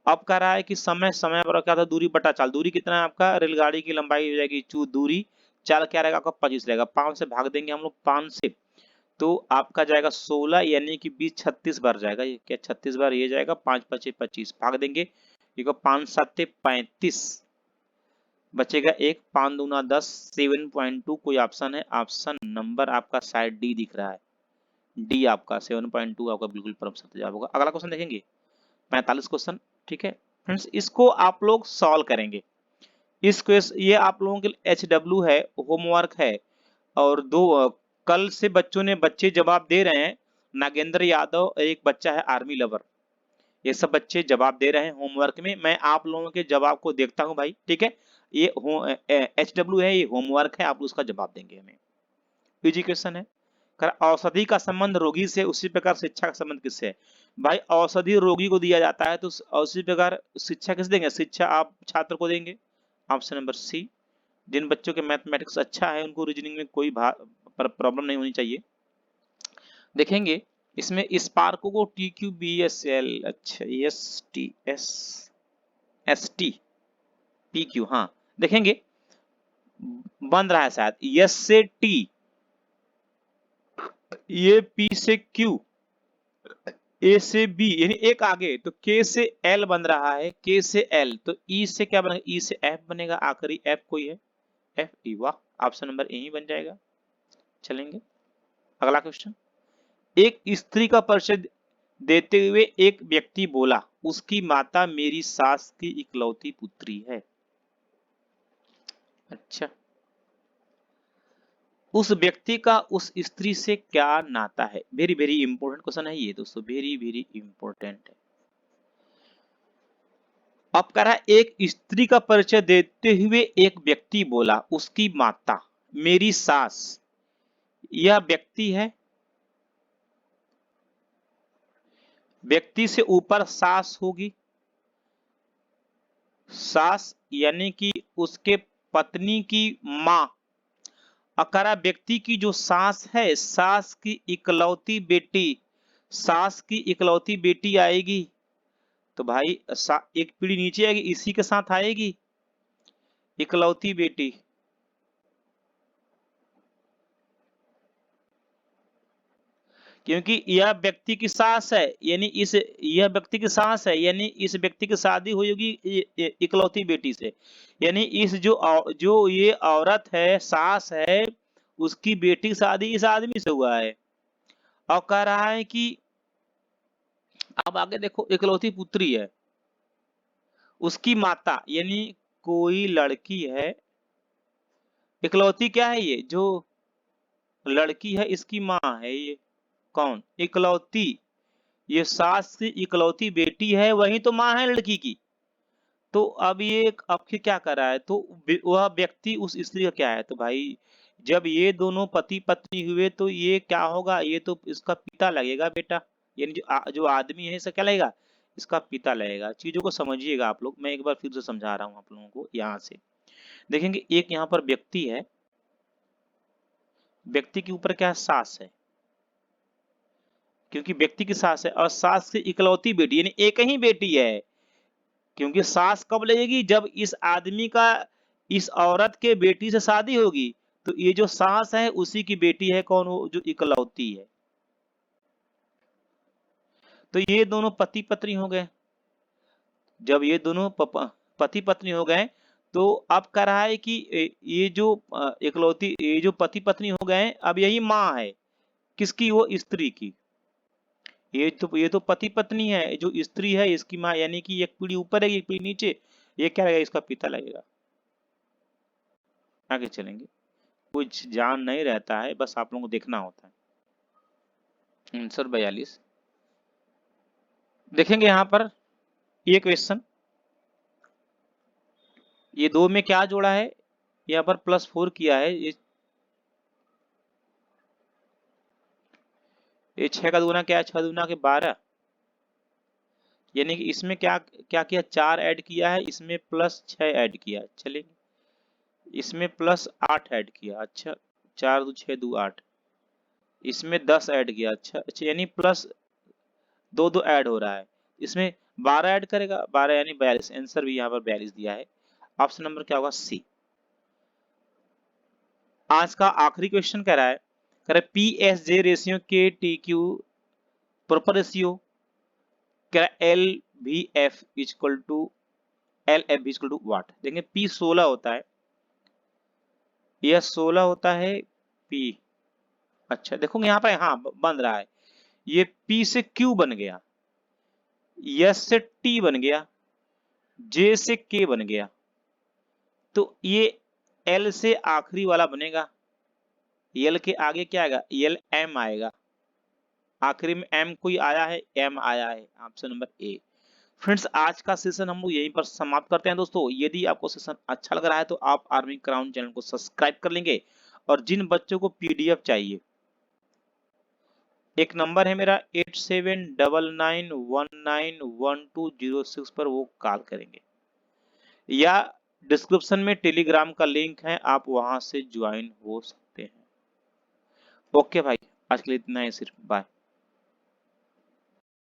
अब कह रहा है कि समय पर क्या था दूरी बटा चाल, दूरी कितना है आपका रेलगाड़ी की लंबाई हो जाएगी दूरी, चाल क्या रहेगा आपका 25 रहेगा, 5 से भाग देंगे हम लोग 5 से, तो आपका जाएगा 16 यानी कि 20 36 बार जाएगा, ये क्या 36 बार ये जाएगा, 5 5 25 भाग देंगे, ये 5 7 35 बचेगा एक, 5 दूना 10, 7.2 कोई ऑप्शन है, ऑप्शन नंबर आपका शायद डी दिख रहा है, डी आपका 7.2 आपका बिल्कुल परम सत्य जवाब होगा। अगला क्वेश्चन देखेंगे 45 क्वेश्चन, ठीक है फ्रेंड्स, इसको आप लोग सॉल्व करेंगे। इस क्वेश्चन ये आप लोगों के HW है, होमवर्क है, और कल से बच्चे जवाब दे रहे हैं। नागेंद्र यादव एक बच्चा है आर्मी लवर, ये सब बच्चे जवाब दे रहे हैं होमवर्क में, मैं आप लोगों के जवाब को देखता हूं भाई, ठीक है। ये HW है, ये होमवर्क है, आप उसका जवाब देंगे हमें। इजी क्वेश्चन है। औषधि का संबंध रोगी से उसी प्रकार शिक्षा का संबंध किससे है। भाई औषधि रोगी को दिया जाता है तो उसी प्रकार शिक्षा किस देंगे, शिक्षा आप छात्र को देंगे। ऑप्शन नंबर सी। जिन बच्चों के मैथमेटिक्स अच्छा है उनको रीजनिंग में कोई प्रॉब्लम नहीं होनी चाहिए। देखेंगे इसमें स्पार्को को TQBSL, अच्छा STPQ, हाँ देखेंगे बन रहा है शायद यस से टी, ये पी से क्यू, ए से बी यानी एक आगे, तो के से एल बन रहा है, के से एल, तो ई से क्या बनेगा, ई से एफ बनेगा, आखिरी एफ कोई है, एफ ई, वाह ऑप्शन नंबर ए ही बन जाएगा। चलेंगे अगला क्वेश्चन। एक स्त्री का परिचय देते हुए एक व्यक्ति बोला, उसकी माता मेरी सास की इकलौती पुत्री है। अच्छा, उस व्यक्ति का उस स्त्री से क्या नाता है। वेरी वेरी इंपॉर्टेंट क्वेश्चन है ये दोस्तों, वेरी वेरी इंपॉर्टेंट है। अब कह रहा है एक स्त्री का परिचय देते हुए एक व्यक्ति बोला, उसकी माता मेरी सास, यह व्यक्ति है, व्यक्ति से ऊपर सास होगी, सास यानी कि उसके पत्नी की मां। अकरा व्यक्ति की जो सास है, सास की इकलौती बेटी, सास की इकलौती बेटी आएगी तो भाई एक पीढ़ी नीचे आएगी, इसी के साथ आएगी इकलौती बेटी। क्योंकि यह व्यक्ति की सास है यानी यह व्यक्ति की सास है यानी इस व्यक्ति की शादी हुई होगी इकलौती बेटी से, यानी जो ये औरत है सास है, उसकी बेटी की शादी इस आदमी से हुआ है। और कह रहा है कि अब आगे देखो इकलौती पुत्री है, उसकी माता यानी कोई लड़की है, इकलौती क्या है, ये जो लड़की है इसकी माँ है, ये कौन इकलौती, ये सास की इकलौती बेटी है, वही तो माँ है लड़की की। तो अब ये अब क्या कर रहा है, तो वह व्यक्ति उस स्त्री का क्या है, तो भाई जब ये दोनों पति पत्नी हुए तो ये क्या होगा, ये तो इसका पिता लगेगा बेटा, यानी जो आदमी है इसका क्या लगेगा, इसका पिता लगेगा। चीजों को समझिएगा आप लोग, मैं एक बार फिर से समझा रहा हूँ आप लोगों को। यहाँ से देखेंगे एक यहाँ पर व्यक्ति है, व्यक्ति के ऊपर क्या है सास है, क्योंकि व्यक्ति की सास है, और सास की इकलौती बेटी यानी एक ही बेटी है, क्योंकि सास कब लगेगी जब इस आदमी का इस औरत के बेटी से शादी होगी, तो ये जो सास है उसी की बेटी है कौन, वो जो इकलौती है। तो ये दोनों पति पत्नी हो गए। जब ये दोनों पति पत्नी हो गए तो अब कह रहा है कि ये जो इकलौती, ये जो पति पत्नी हो गए, अब यही माँ है किसकी, वो स्त्री की। ये तो पति पत्नी है, जो स्त्री है इसकी माँ, यानी कि एक पीढ़ी ऊपर है एक पीढ़ी नीचे, ये क्या लगेगा, इसका पिता लगेगा। आगे चलेंगे। कुछ जान नहीं रहता है, बस आप लोगों को देखना होता है। आंसर 42 देखेंगे यहाँ पर। ये क्वेश्चन, ये 2 में क्या जोड़ा है, यहाँ पर +4 किया है। ये 6 का दूना क्या है, 6 दूना के 12, यानी कि इसमें क्या क्या किया, 4 ऐड किया है, इसमें +6 ऐड किया। चलिए इसमें +8 ऐड किया। अच्छा 4 2 6 2 8, इसमें 10 ऐड किया। अच्छा अच्छा, यानी +2 ऐड हो रहा है। इसमें 12 ऐड करेगा, 12 यानी 42। आंसर भी यहाँ पर 42 दिया है। ऑप्शन नंबर क्या होगा, सी। आज का आखिरी क्वेश्चन कह रहा है, PSG रेशियो के TQ प्रॉपर रेशियो क्या, LVF equal to LF equal to what. देखेंगे P 16 होता है, यह 16 होता है P। अच्छा देखोगे यहाँ पे, हाँ बन रहा है, ये P से Q बन गया, S से T बन गया, J से K बन गया, तो ये L से आखिरी वाला बनेगा। L के आगे क्या आएगा, LM आएगा। आखिरी में M कोई आया है, M आया है। Option number A. फ्रेंड्स आज का सेशन हम लोग यहीं पर समाप्त करते हैं। दोस्तों यदि आपको सेशन अच्छा लग रहा है तो आप आर्मी क्राउन चैनल को सब्सक्राइब कर लेंगे। और जिन बच्चों को PDF चाहिए, एक नंबर है मेरा 8799191206 पर वो कॉल करेंगे, या डिस्क्रिप्शन में टेलीग्राम का लिंक है, आप वहां से ज्वाइन हो सकते हैं। ओके भाई, आज के लिए इतना ही सिर्फ, बाय।